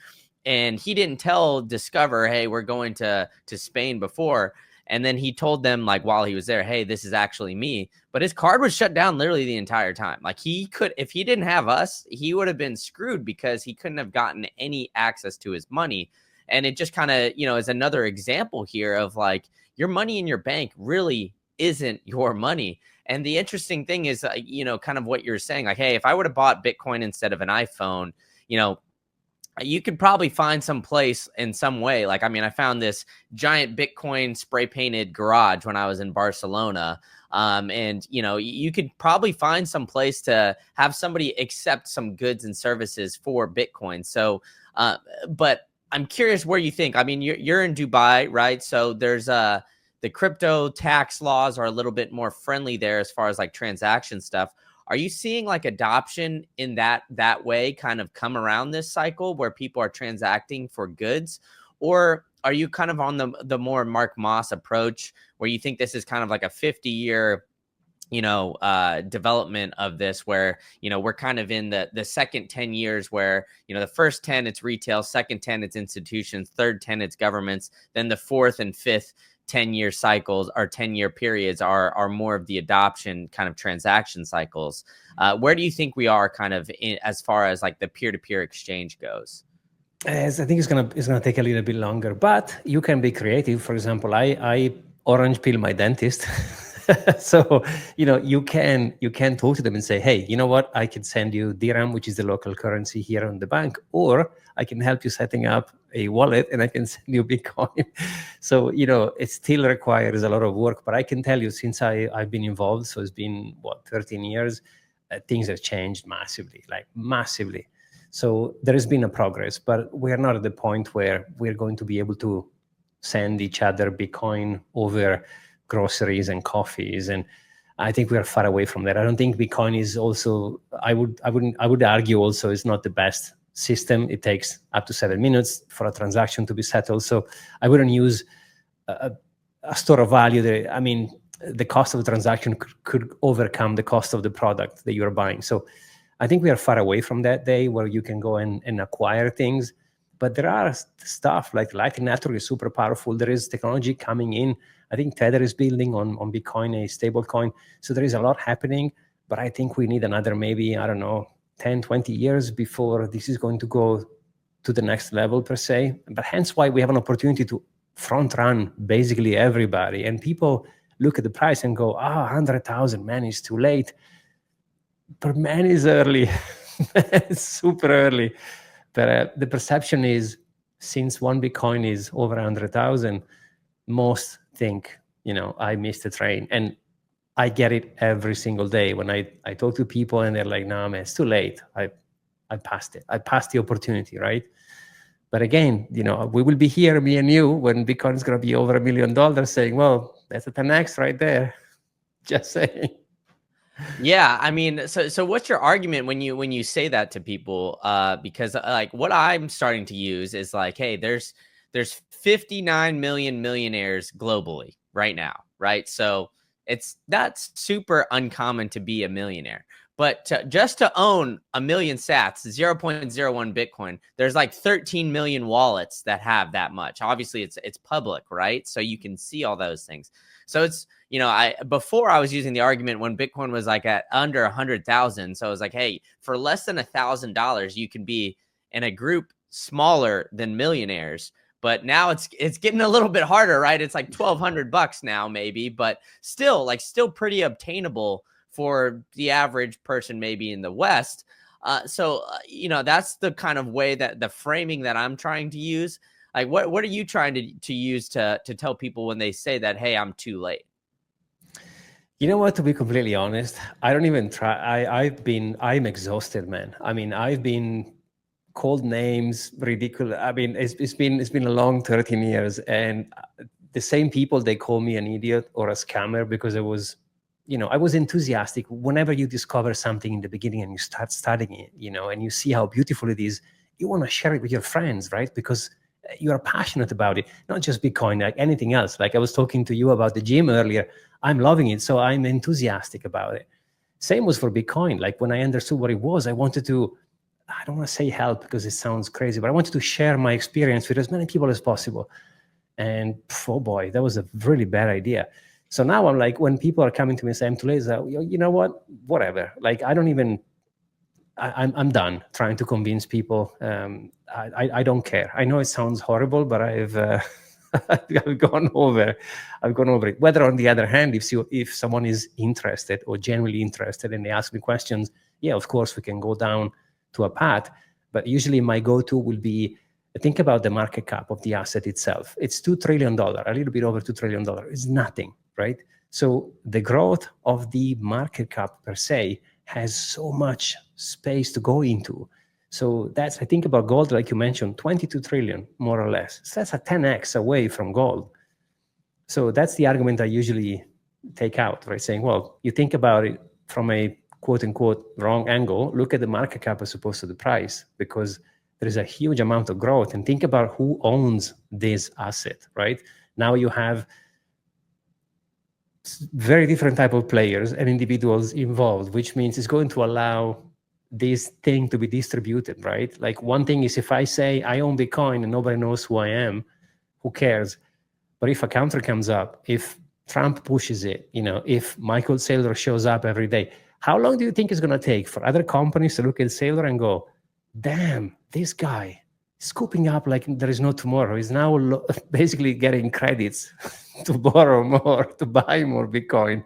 and he didn't tell Discover, hey, we're going to Spain before. And then he told them, like, while he was there, hey, this is actually me. But his card was shut down literally the entire time. Like, he could, if he didn't have us, he would have been screwed because he couldn't have gotten any access to his money. And it just kind of, is another example here of like, your money in your bank really isn't your money. And the interesting thing is, kind of what you're saying, like, hey, if I would have bought Bitcoin instead of an iPhone, you could probably find some place in some way. Like, I mean, I found this giant Bitcoin spray painted garage when I was in Barcelona. And you could probably find some place to have somebody accept some goods and services for Bitcoin. So, but I'm curious where you think. I mean, you're in Dubai, right? So there's the crypto tax laws are a little bit more friendly there as far as like transaction stuff. Are you seeing like adoption in that way kind of come around this cycle where people are transacting for goods? Or are you kind of on the more Mark Moss approach where you think this is kind of like a 50-year development of this, where we're kind of in the second 10 years where the first 10 it's retail, second 10 it's institutions, third 10 it's governments, then the fourth and fifth 10-year cycles or 10-year periods are more of the adoption kind of transaction cycles. Where do you think we are kind of as far as like the peer-to-peer exchange goes? As I think it's gonna take a little bit longer, but you can be creative. For example, I orange pill my dentist. So you can talk to them and say, hey, you know what, I can send you dirham, which is the local currency here on the bank, or I can help you setting up a wallet and I can send you Bitcoin. So it still requires a lot of work, but I can tell you, since I've been involved, so it's been 13 years, things have changed massively, like massively. So there has been a progress, but we're not at the point where we're going to be able to send each other Bitcoin over groceries and coffees. And I think we are far away from that. I don't think Bitcoin is also, I would argue also, is not the best system. It takes up to 7 minutes for a transaction to be settled. So I wouldn't use a store of value. The cost of the transaction could overcome the cost of the product that you're buying. So I think we are far away from that day where you can go and acquire things. But there are stuff like Lightning Network is super powerful. There is technology coming in. I think Tether is building on Bitcoin a stable coin. So there is a lot happening. But I think we need another maybe, 10, 20 years before this is going to go to the next level per se. But hence why we have an opportunity to front run basically everybody. And people look at the price and go, 100,000, man, it's too late. But man, is early. It's super early. But the perception is, since one Bitcoin is over 100,000, most think, I missed the train. And I get it every single day when I talk to people and they're like, no, man, it's too late. I passed it. I passed the opportunity, right? But again, we will be here, me and you, when Bitcoin is going to be over $1 million, saying, well, that's a 10x right there. Just saying. Yeah, I mean, so what's your argument when you say that to people? Because like what I'm starting to use is like, hey, there's 59 million millionaires globally right now, right? So that's super uncommon to be a millionaire. But just to own a million sats, 0.01 Bitcoin, there's like 13 million wallets that have that much. Obviously, it's public, right? So you can see all those things. So it's, before I was using the argument when Bitcoin was like at under 100,000. So I was like, hey, for less than $1,000, you can be in a group smaller than millionaires. But now it's getting a little bit harder, right? It's like $1,200 now, maybe, but still pretty obtainable for the average person, maybe in the West. So that's the kind of way that the framing that I'm trying to use. Like, what are you trying to use to tell people when they say that, hey, I'm too late? You know what, to be completely honest, I don't even try. I'm exhausted, man. I mean, I've been called names, ridiculous. I mean, it's been a long 13 years, and the same people, they call me an idiot or a scammer because I was enthusiastic. Whenever you discover something in the beginning and you start studying it, and you see how beautiful it is, you want to share it with your friends, right? Because you are passionate about it, not just Bitcoin, like anything else. Like I was talking to you about the gym earlier. I'm loving it, so I'm enthusiastic about it. Same was for Bitcoin. Like when I understood what it was, I wanted to, I don't want to say help because it sounds crazy, but I wanted to share my experience with as many people as possible. And oh boy, that was a really bad idea. So now I'm like, when people are coming to me and saying, I'm too late, you know what, whatever. Like I don't even, I'm done trying to convince people. I don't care. I know it sounds horrible, but I've gone over it. Whether on the other hand, if someone is interested or genuinely interested and they ask me questions, yeah, of course we can go down to a path. But usually my go-to will be, think about the market cap of the asset itself. It's $2 trillion, a little bit over $2 trillion. It's nothing, right? So the growth of the market cap per se has so much space to go into. So that's, I think about gold, like you mentioned, 22 trillion, more or less. So that's a 10x away from gold. So that's the argument I usually take out, right? Saying, well, you think about it from a quote unquote wrong angle, look at the market cap as opposed to the price, because there is a huge amount of growth. And think about who owns this asset, right? Now you have very different type of players and individuals involved, which means it's going to allow this thing to be distributed, right? Like one thing is if I say I own Bitcoin and nobody knows who I am, who cares? But if a counter comes up, if Trump pushes it, if Michael Saylor shows up every day, how long do you think it's going to take for other companies to look at Saylor and go, damn, this guy is scooping up like there is no tomorrow. He's now basically getting credits to borrow more, to buy more Bitcoin.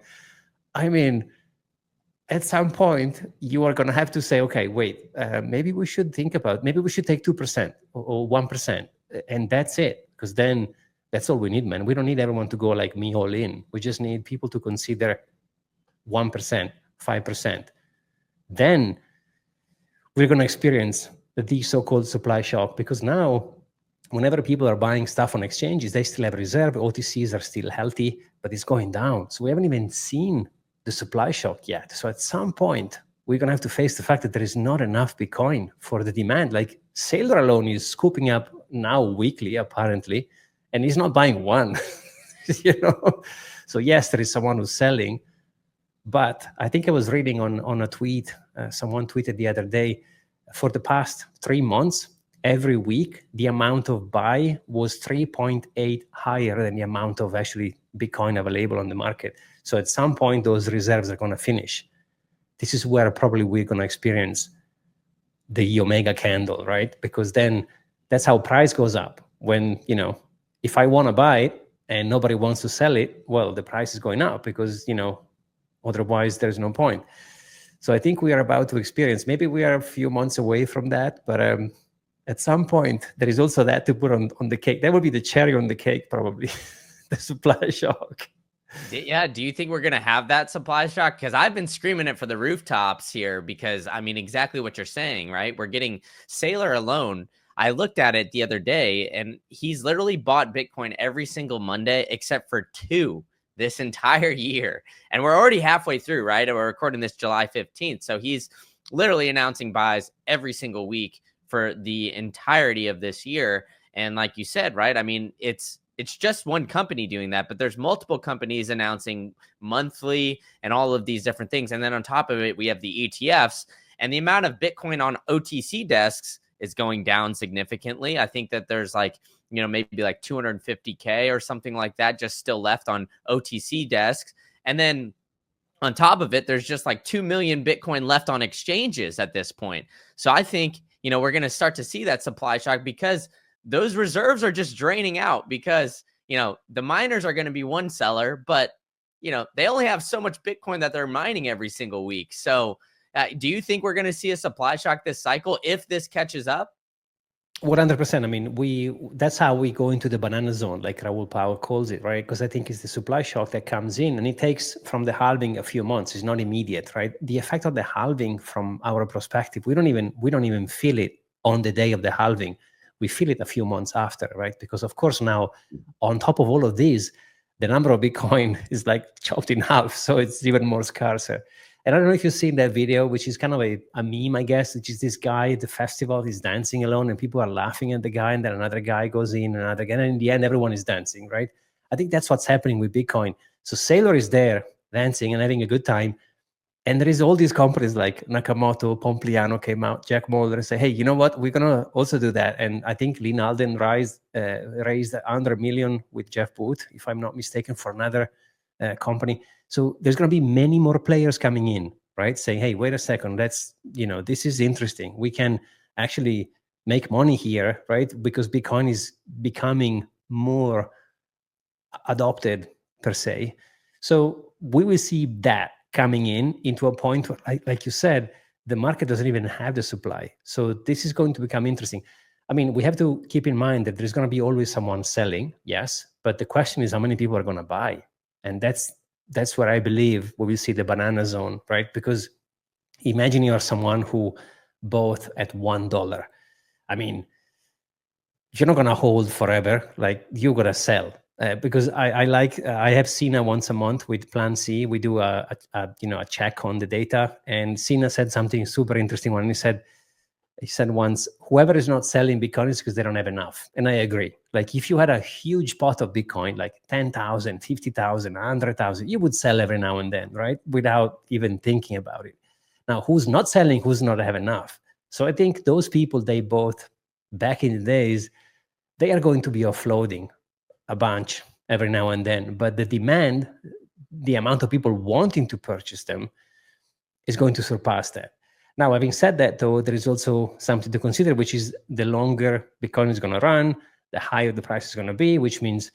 I mean, at some point, you are going to have to say, okay, wait, maybe we should think about, maybe we should take 2% or 1%. And that's it. Because then that's all we need, man. We don't need everyone to go like me all in. We just need people to consider 1%, 5%. Then we're going to experience the so-called supply shock, because now whenever people are buying stuff on exchanges, they still have reserve. OTCs are still healthy, but it's going down. So we haven't even seen the supply shock yet. So at some point, we're going to have to face the fact that there is not enough Bitcoin for the demand. Like Saylor alone is scooping up now weekly, apparently, and he's not buying one. So yes, there is someone who's selling, but I think I was reading on a tweet, someone tweeted the other day, for the past 3 months, every week, the amount of buy was 3.8 higher than the amount of actually Bitcoin available on the market. So at some point, those reserves are going to finish. This is where probably we're going to experience the Omega candle, right? Because then that's how price goes up. When, if I want to buy it and nobody wants to sell it, well, the price is going up because, otherwise there's no point. So I think we are about to experience, maybe we are a few months away from that, but at some point, there is also that to put on the cake. That would be the cherry on the cake, probably, the supply shock. Yeah, do you think we're going to have that supply shock? Because I've been screaming it for the rooftops here because, I mean, exactly what you're saying, right? We're getting Saylor alone. I looked at it the other day, and he's literally bought Bitcoin every single Monday except for 2 this entire year. And we're already halfway through, right? We're recording this July 15th. So he's literally announcing buys every single week for the entirety of this year. And like you said, right? I mean, it's just one company doing that, but there's multiple companies announcing monthly and all of these different things. And then on top of it, we have the ETFs, and the amount of Bitcoin on OTC desks is going down significantly. I think that there's maybe like 250K or something like that just still left on OTC desks. And then on top of it, there's just like 2 million Bitcoin left on exchanges at this point. So I think, we're going to start to see that supply shock because those reserves are just draining out because, the miners are going to be one seller, but, they only have so much Bitcoin that they're mining every single week. So do you think we're going to see a supply shock this cycle if this catches up? 100%. I mean, that's how we go into the banana zone, like Raoul Pal calls it, right? Because I think it's the supply shock that comes in, and it takes from the halving a few months. It's not immediate, right? The effect of the halving, from our perspective, we don't even feel it on the day of the halving. We feel it a few months after, right? Because of course now, on top of all of these, the number of Bitcoin is like chopped in half, so it's even more scarcer. And I don't know if you've seen that video, which is kind of a meme, I guess, which is this guy at the festival, he's dancing alone and people are laughing at the guy, and then another guy goes in, another guy, and in the end, everyone is dancing, right? I think that's what's happening with Bitcoin. So Saylor is there dancing and having a good time. And there is all these companies like Nakamoto, Pompliano came out, Jack Mulder, and say, hey, you know what? We're going to also do that. And I think Lynn Alden raised $100 million with Jeff Booth, if I'm not mistaken, for another company. So there's going to be many more players coming in, right? Saying, hey, wait a second, this is interesting. We can actually make money here, right? Because Bitcoin is becoming more adopted per se. So we will see that coming into a point where, like you said, the market doesn't even have the supply. So this is going to become interesting. I mean, we have to keep in mind that there's going to be always someone selling, yes, but the question is how many people are going to buy. And that's where I believe we will see the banana zone, right? Because imagine you're someone who bought at $1. I mean, you're not going to hold forever. Like, you're going to sell. Because I have Sina once a month with Plan C. We do a check on the data, and Sina said something super interesting when he said once, whoever is not selling Bitcoin is because they don't have enough. And I agree. Like, if you had a huge pot of Bitcoin, like 10,000, 50,000, 100,000, you would sell every now and then, right? Without even thinking about it. Now, who's not selling, who's not have enough? So I think those people, they bought back in the days, they are going to be offloading a bunch every now and then. But the demand, the amount of people wanting to purchase them, is going to surpass that. Now, having said that, though, there is also something to consider, which is the longer Bitcoin is going to run, the higher the price is going to be, which means,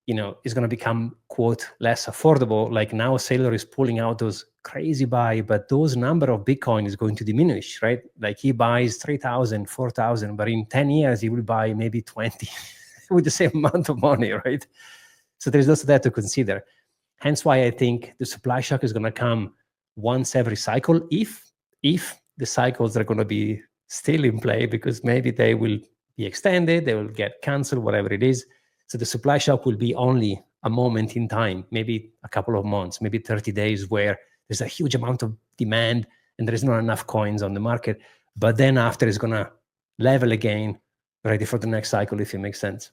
it's going to become, quote, less affordable. Like, now Saylor is pulling out those crazy buy, but those number of Bitcoin is going to diminish, right? Like, he buys 3,000, 4,000, but in 10 years, he will buy maybe 20 with the same amount of money, right? So there's also that to consider. Hence why I think the supply shock is going to come once every cycle, if the cycles are going to be still in play, because maybe they will be extended, they will get canceled, whatever it is. So the supply shock will be only a moment in time, maybe a couple of months, maybe 30 days, where there's a huge amount of demand and there is not enough coins on the market. But then after, it's going to level again, ready for the next cycle, if it makes sense.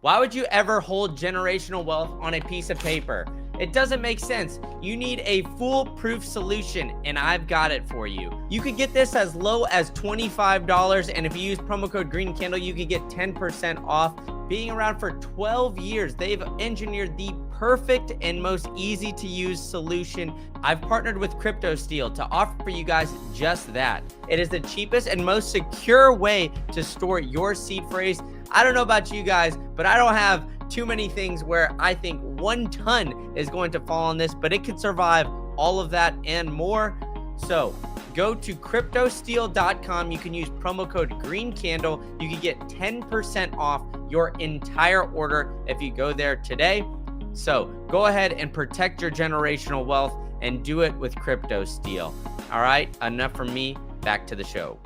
Why would you ever hold generational wealth on a piece of paper? It doesn't make sense. You need a foolproof solution, and I've got it for you. You could get this as low as $25, and if you use promo code Green Candle, you could get 10% off. Being around for 12 years, they've engineered the perfect and most easy to use solution. I've partnered with CryptoSteel to offer you guys just that. It is the cheapest and most secure way to store your seed phrase. I don't know about you guys, but I don't have too many things where I think 1 ton is going to fall on this, but it could survive all of that and more. So go to cryptosteel.com. You can use promo code GreenCandle. You can get 10% off your entire order if you go there today. So go ahead and protect your generational wealth and do it with CryptoSteel. All right, enough from me. Back to the show.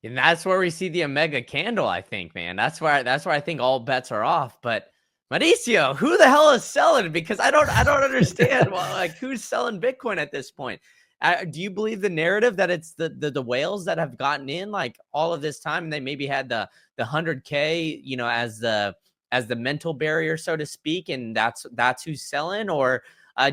And that's where we see the Omega candle, I think, man. That's where I think all bets are off. But Mauricio, who the hell is selling? Because I don't understand who's selling Bitcoin at this point. Do you believe the narrative that it's the whales that have gotten in like all of this time, and they maybe had the 100K, as the mental barrier, so to speak, and that's who's selling? Or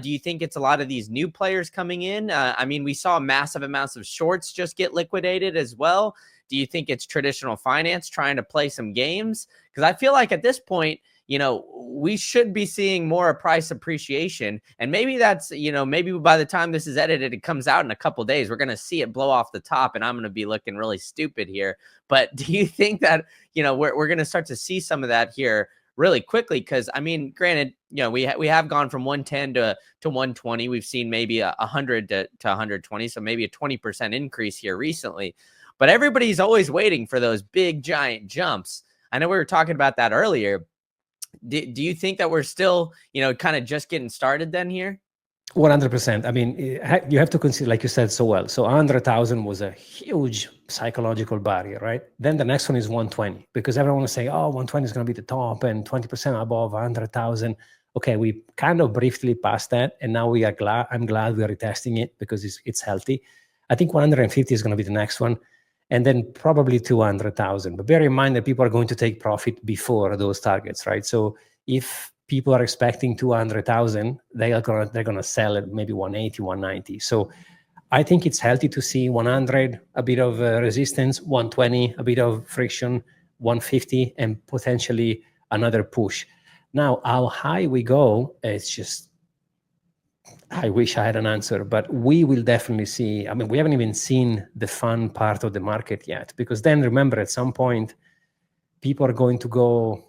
do you think it's a lot of these new players coming in? I mean, we saw massive amounts of shorts just get liquidated as well. Do you think it's traditional finance trying to play some games? Because I feel like at this point, we should be seeing more price appreciation. And maybe that's, maybe by the time this is edited, it comes out in a couple of days, we're going to see it blow off the top and I'm going to be looking really stupid here. But do you think that, we're going to start to see some of that here really quickly? Because, I mean, granted, we have gone from 110 to 120. We've seen maybe 100 to 120. So maybe a 20% increase here recently. But everybody's always waiting for those big, giant jumps. I know we were talking about that earlier. Do you think that we're still, kind of just getting started then here? 100%. I mean, you have to consider, like you said so well. So 100,000 was a huge psychological barrier, right? Then the next one is 120, because everyone will say, oh, 120 is going to be the top and 20% above 100,000. Okay, we kind of briefly passed that, and now I'm glad we are retesting it because it's healthy. I think 150 is going to be the next one, and then probably 200,000. But bear in mind that people are going to take profit before those targets, right? So if people are expecting 200,000, they're gonna sell at maybe 180, 190. So I think it's healthy to see 100, a bit of resistance, 120, a bit of friction, 150, and potentially another push. Now, how high we go, it's just, I wish I had an answer, but we will definitely see. I mean, we haven't even seen the fun part of the market yet, because then remember, at some point, people are going to go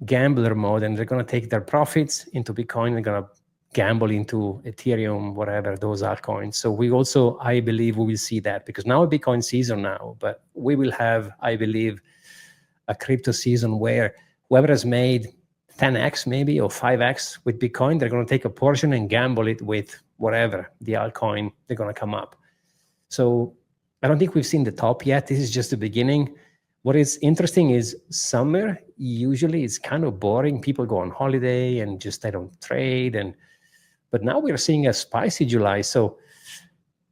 gambler mode and they're going to take their profits into Bitcoin. They're going to gamble into Ethereum, whatever, those altcoins. So I believe we will see that, because now Bitcoin season now, but we will have, I believe, a crypto season where whoever has made 10x maybe or 5x with Bitcoin, they're going to take a portion and gamble it with whatever the altcoin they're going to come up. So I don't think we've seen the top yet. This is just the beginning. What is interesting is summer usually is kind of boring. People go on holiday and just they don't trade. But now we're seeing a spicy July. So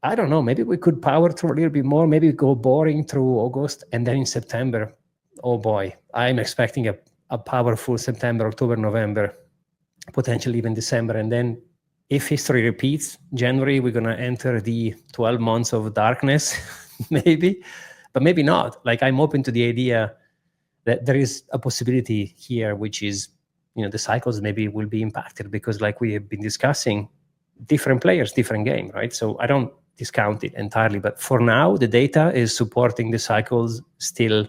I don't know, maybe we could power through a little bit more, maybe go boring through August, and then in September, oh boy, I'm expecting a powerful September, October, November, potentially even December. And then if history repeats, January, we're going to enter the 12 months of darkness, maybe, but maybe not. Like, I'm open to the idea that there is a possibility here, which is, the cycles maybe will be impacted because, like we have been discussing, different players, different game, right? So I don't discount it entirely, but for now, the data is supporting the cycles still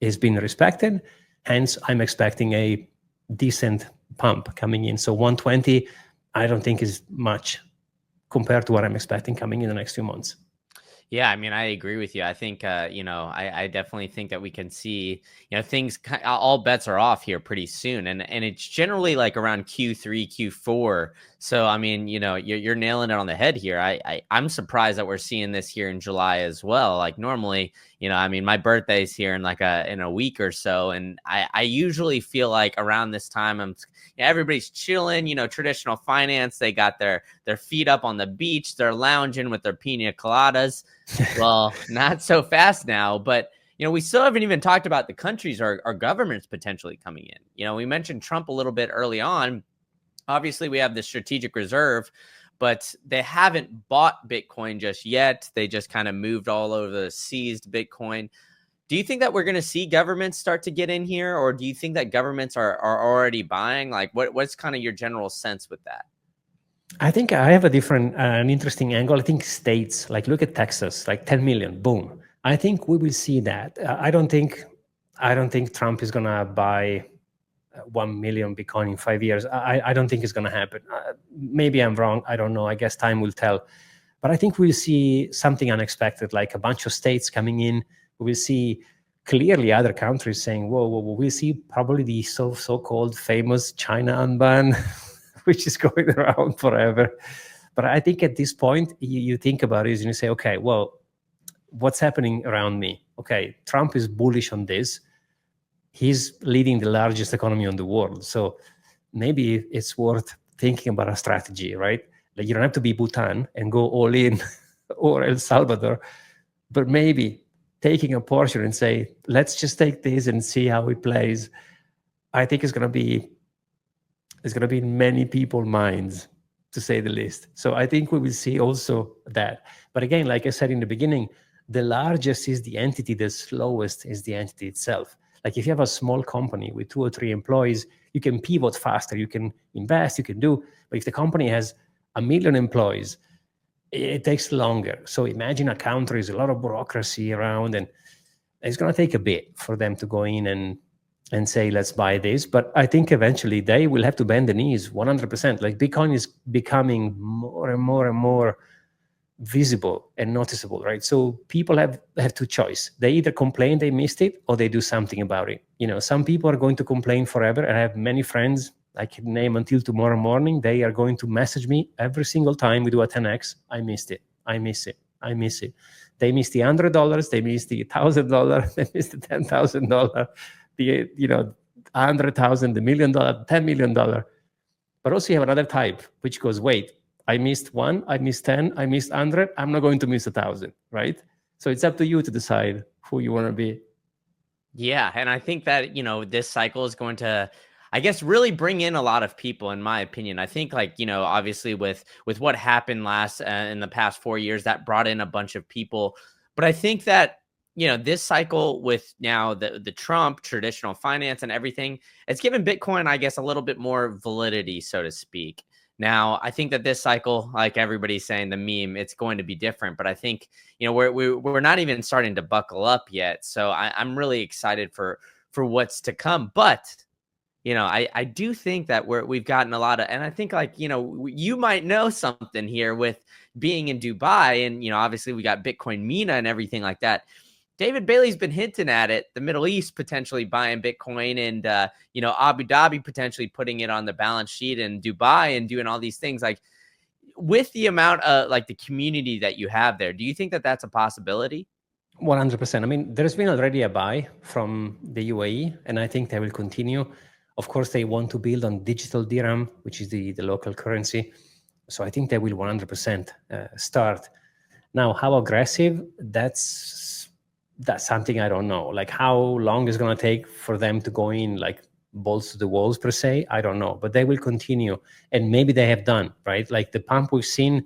is being respected. Hence, I'm expecting a decent pump coming in. So 120, I don't think is much compared to what I'm expecting coming in the next few months. Yeah, I mean, I agree with you. I think, I definitely think that we can see, things, all bets are off here pretty soon. And it's generally like around Q3, Q4. So, I mean, you're nailing it on the head here. I'm surprised that we're seeing this here in July as well. Like normally, I mean, my birthday's here in in a week or so. And I usually feel like around this time, everybody's chilling, traditional finance. They got their feet up on the beach. They're lounging with their pina coladas. Well, not so fast now, but we still haven't even talked about the countries or governments potentially coming in. We mentioned Trump a little bit early on. Obviously, we have the strategic reserve, but they haven't bought Bitcoin just yet. They just kind of moved all over the seized Bitcoin. Do you think that we're going to see governments start to get in here, or do you think that governments are already buying? Like, what's kind of your general sense with that? I think I have an interesting angle. I think states, like look at Texas, like 10 million, boom. I think we will see that. I don't think Trump is gonna buy 1 million Bitcoin in 5 years. I don't think it's gonna happen. Maybe I'm wrong. I don't know. I guess time will tell. But I think we'll see something unexpected, like a bunch of states coming in. We will see clearly other countries saying, whoa. We'll see probably the so-called famous China unban, which is going around forever. But I think at this point, you think about it and you say, okay, well, what's happening around me? Okay, Trump is bullish on this. He's leading the largest economy in the world. So maybe it's worth thinking about a strategy, right? Like, you don't have to be Bhutan and go all in or El Salvador, but maybe taking a portion and say, let's just take this and see how it plays. I think it's going to be in many people's minds, to say the least. So I think we will see also that. But again, like I said in the beginning, the largest is the entity, the slowest is the entity itself. Like if you have a small company with 2 or 3 employees, you can pivot faster, you can invest, you can do. But if the company has 1 million employees, it takes longer. So imagine a country, there's a lot of bureaucracy around, and it's going to take a bit for them to go in and say, let's buy this. But I think eventually they will have to bend the knees 100%. Like Bitcoin is becoming more and more and more visible and noticeable, right? So people have 2 choices. They either complain they missed it or they do something about it. Some people are going to complain forever. And I have many friends I can name until tomorrow morning. They are going to message me every single time we do a 10X. I missed it. I miss it. I miss it. They missed the $100. They missed the $1,000. They missed the $10,000. The 100,000, the $1 million, $10 million. But also you have another type, which goes, wait, I missed 1, I missed 10, I missed 100. I'm not going to miss 1,000, right? So it's up to you to decide who you want to be. Yeah, and I think that, this cycle is going to, I guess, really bring in a lot of people, in my opinion. I think, like, obviously with what happened last in the past 4 years, that brought in a bunch of people. But I think that, this cycle with now the Trump traditional finance and everything, it's given Bitcoin, I guess, a little bit more validity, so to speak. Now, I think that this cycle, like everybody's saying, the meme, it's going to be different. But I think, we're not even starting to buckle up yet. So I'm really excited for what's to come. But I do think that we've gotten a lot of, and I think like, you might know something here with being in Dubai, and, obviously we got Bitcoin MENA and everything like that. David Bailey's been hinting at it, the Middle East potentially buying Bitcoin, and, Abu Dhabi potentially putting it on the balance sheet, and Dubai and doing all these things. Like, with the amount of like the community that you have there, do you think that that's a possibility? 100%. I mean, there's been already a buy from the UAE, and I think they will continue. Of course, they want to build on digital dirham, which is the local currency. So I think they will 100% start. Now, how aggressive? That's something I don't know. Like, how long is going to take for them to go in, like, balls to the walls per se? I don't know, but they will continue, and maybe they have done, right? Like the pump we've seen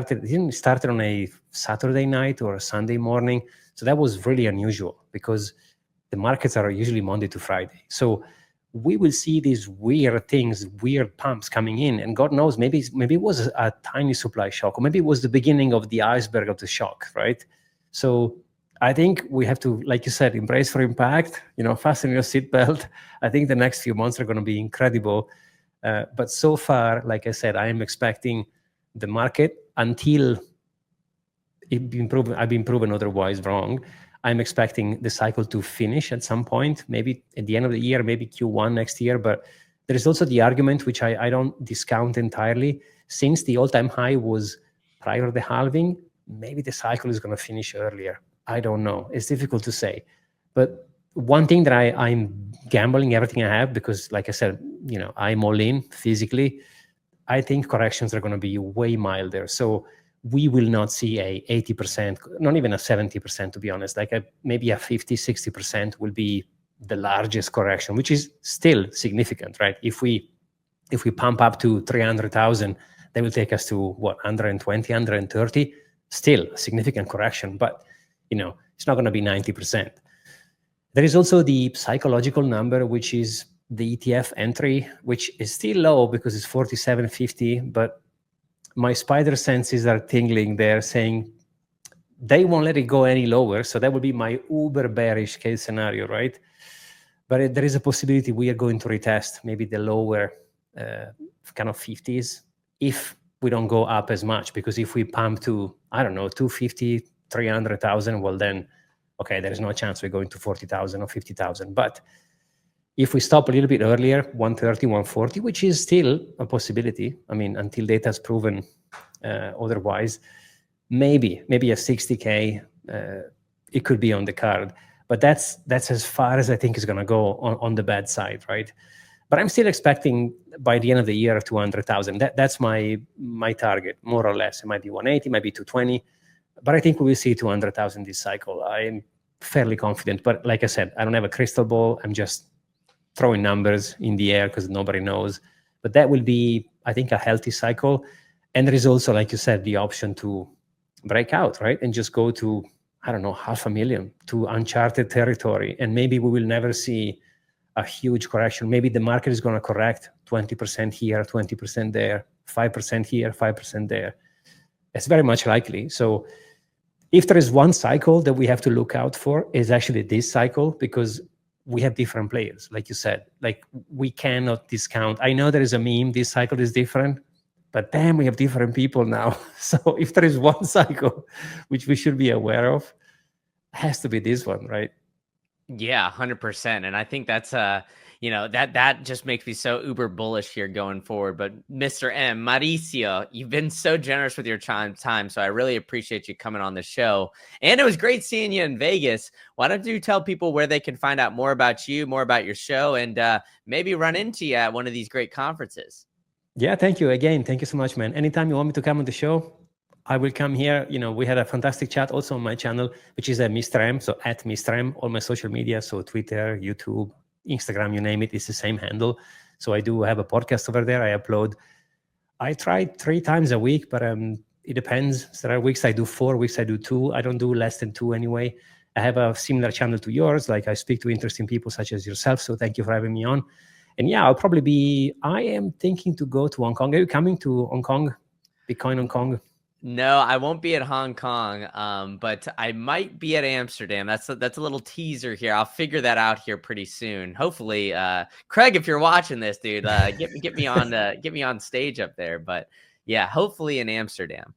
didn't start on a Saturday night or a Sunday morning. So that was really unusual because the markets are usually Monday to Friday. So we will see these weird things, weird pumps coming in, and God knows, maybe it was a tiny supply shock, or maybe it was the beginning of the iceberg of the shock, right? So I think we have to, like you said, embrace for impact, fasten your seatbelt. I think the next few months are going to be incredible. But so far, like I said, I am expecting the market, until I've been proven otherwise wrong, I'm expecting the cycle to finish at some point, maybe at the end of the year, maybe Q1 next year. But there is also the argument, which I don't discount entirely, since the all-time high was prior to the halving, maybe the cycle is going to finish earlier. I don't know. It's difficult to say. But one thing that I'm gambling everything I have, because like I said, I'm all in physically, I think corrections are going to be way milder. So we will not see a 80%, not even a 70%, to be honest. Like maybe a 50, 60% will be the largest correction, which is still significant, right? If we pump up to 300,000, they will take us to what, 120, 130? Still a significant correction, but it's not going to be 90%. There is also the psychological number, which is the ETF entry, which is still low because it's 47.50, but my spider senses are tingling there, saying they won't let it go any lower. So that would be my uber bearish case scenario, right? But there is a possibility we are going to retest maybe the lower kind of 50s if we don't go up as much. Because if we pump to, I don't know, 250, 300,000, well then, okay, there is no chance we're going to 40,000 or 50,000. But if we stop a little bit earlier, 130, 140, which is still a possibility, I mean, until data has proven otherwise, maybe a 60K, it could be on the card. But that's as far as I think is going to go on the bad side, right? But I'm still expecting by the end of the year 200,000. That's my target, more or less. It might be 180, might be 220, but I think we will see 200,000 this cycle. I'm fairly confident. But like I said, I don't have a crystal ball. I'm just throwing numbers in the air because nobody knows. But that will be, I think, a healthy cycle. And there is also, like you said, the option to break out, right? And just go to, I don't know, 500,000, to uncharted territory. And maybe we will never see a huge correction. Maybe the market is going to correct 20% here, 20% there, 5% here, 5% there. It's very much likely. So if there is one cycle that we have to look out for, is actually this cycle, because we have different players, like you said. Like, we cannot discount. I know there is a meme, this cycle is different, but damn, we have different people now. So if there is one cycle which we should be aware of, it has to be this one, right? Yeah, 100%. And I think that's that just makes me so uber bullish here going forward. But Mr. M, Mauricio, you've been so generous with your time, so I really appreciate you coming on the show. And it was great seeing you in Vegas. Why don't you tell people where they can find out more about you, more about your show, and maybe run into you at one of these great conferences? Yeah, thank you again. Thank you so much, man. Anytime you want me to come on the show, I will come here. We had a fantastic chat also on my channel, which is Mr. M. So at Mr. M, all my social media. So Twitter, YouTube, Instagram, you name it, it's the same handle. So I do have a podcast over there. I upload. I try 3 times a week, but it depends. There are weeks I do 4, weeks I do 2. I don't do less than 2 anyway. I have a similar channel to yours. Like, I speak to interesting people such as yourself. So thank you for having me on. And yeah, I am thinking to go to Hong Kong. Are you coming to Hong Kong? Bitcoin Hong Kong? No, I won't be at Hong Kong, but I might be at Amsterdam. That's a little teaser here. I'll figure that out here pretty soon. Hopefully, Craig, if you're watching this, dude, get me on stage up there. But yeah, hopefully in Amsterdam.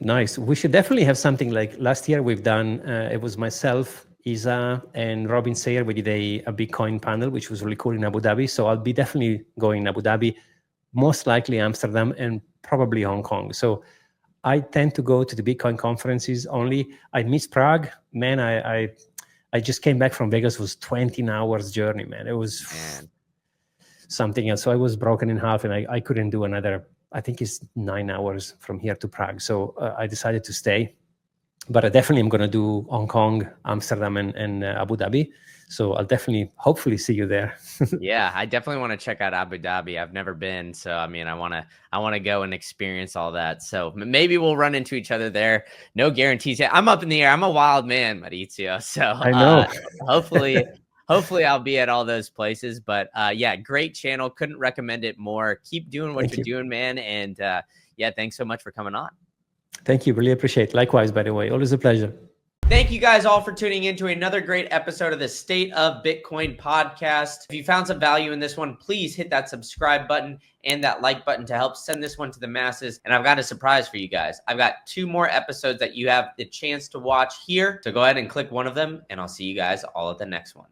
Nice. We should definitely have something like last year we've done. It was myself, Isa, and Robin Sayer. We did a Bitcoin panel, which was really cool in Abu Dhabi. So I'll be definitely going in Abu Dhabi, most likely Amsterdam, and probably Hong Kong. So I tend to go to the Bitcoin conferences only. I miss Prague, man. I just came back from Vegas. It was 20 hours journey, man. It was something else. So I was broken in half, and I couldn't do another. I think it's 9 hours from here to Prague. So I decided to stay. But I definitely am going to do Hong Kong, Amsterdam, and Abu Dhabi. So I'll definitely, hopefully, see you there. Yeah, I definitely want to check out Abu Dhabi. I've never been, so I mean, I want to go and experience all that. So maybe we'll run into each other there. No guarantees yet. I'm up in the air. I'm a wild man, Mauricio. So I know. hopefully I'll be at all those places. But yeah, great channel. Couldn't recommend it more. Keep doing what you're doing, man. And yeah, thanks so much for coming on. Thank you. Really appreciate it. Likewise, by the way. Always a pleasure. Thank you guys all for tuning in to another great episode of the State of Bitcoin podcast. If you found some value in this one, please hit that subscribe button and that like button to help send this one to the masses. And I've got a surprise for you guys. I've got 2 more episodes that you have the chance to watch here. So go ahead and click one of them, and I'll see you guys all at the next one.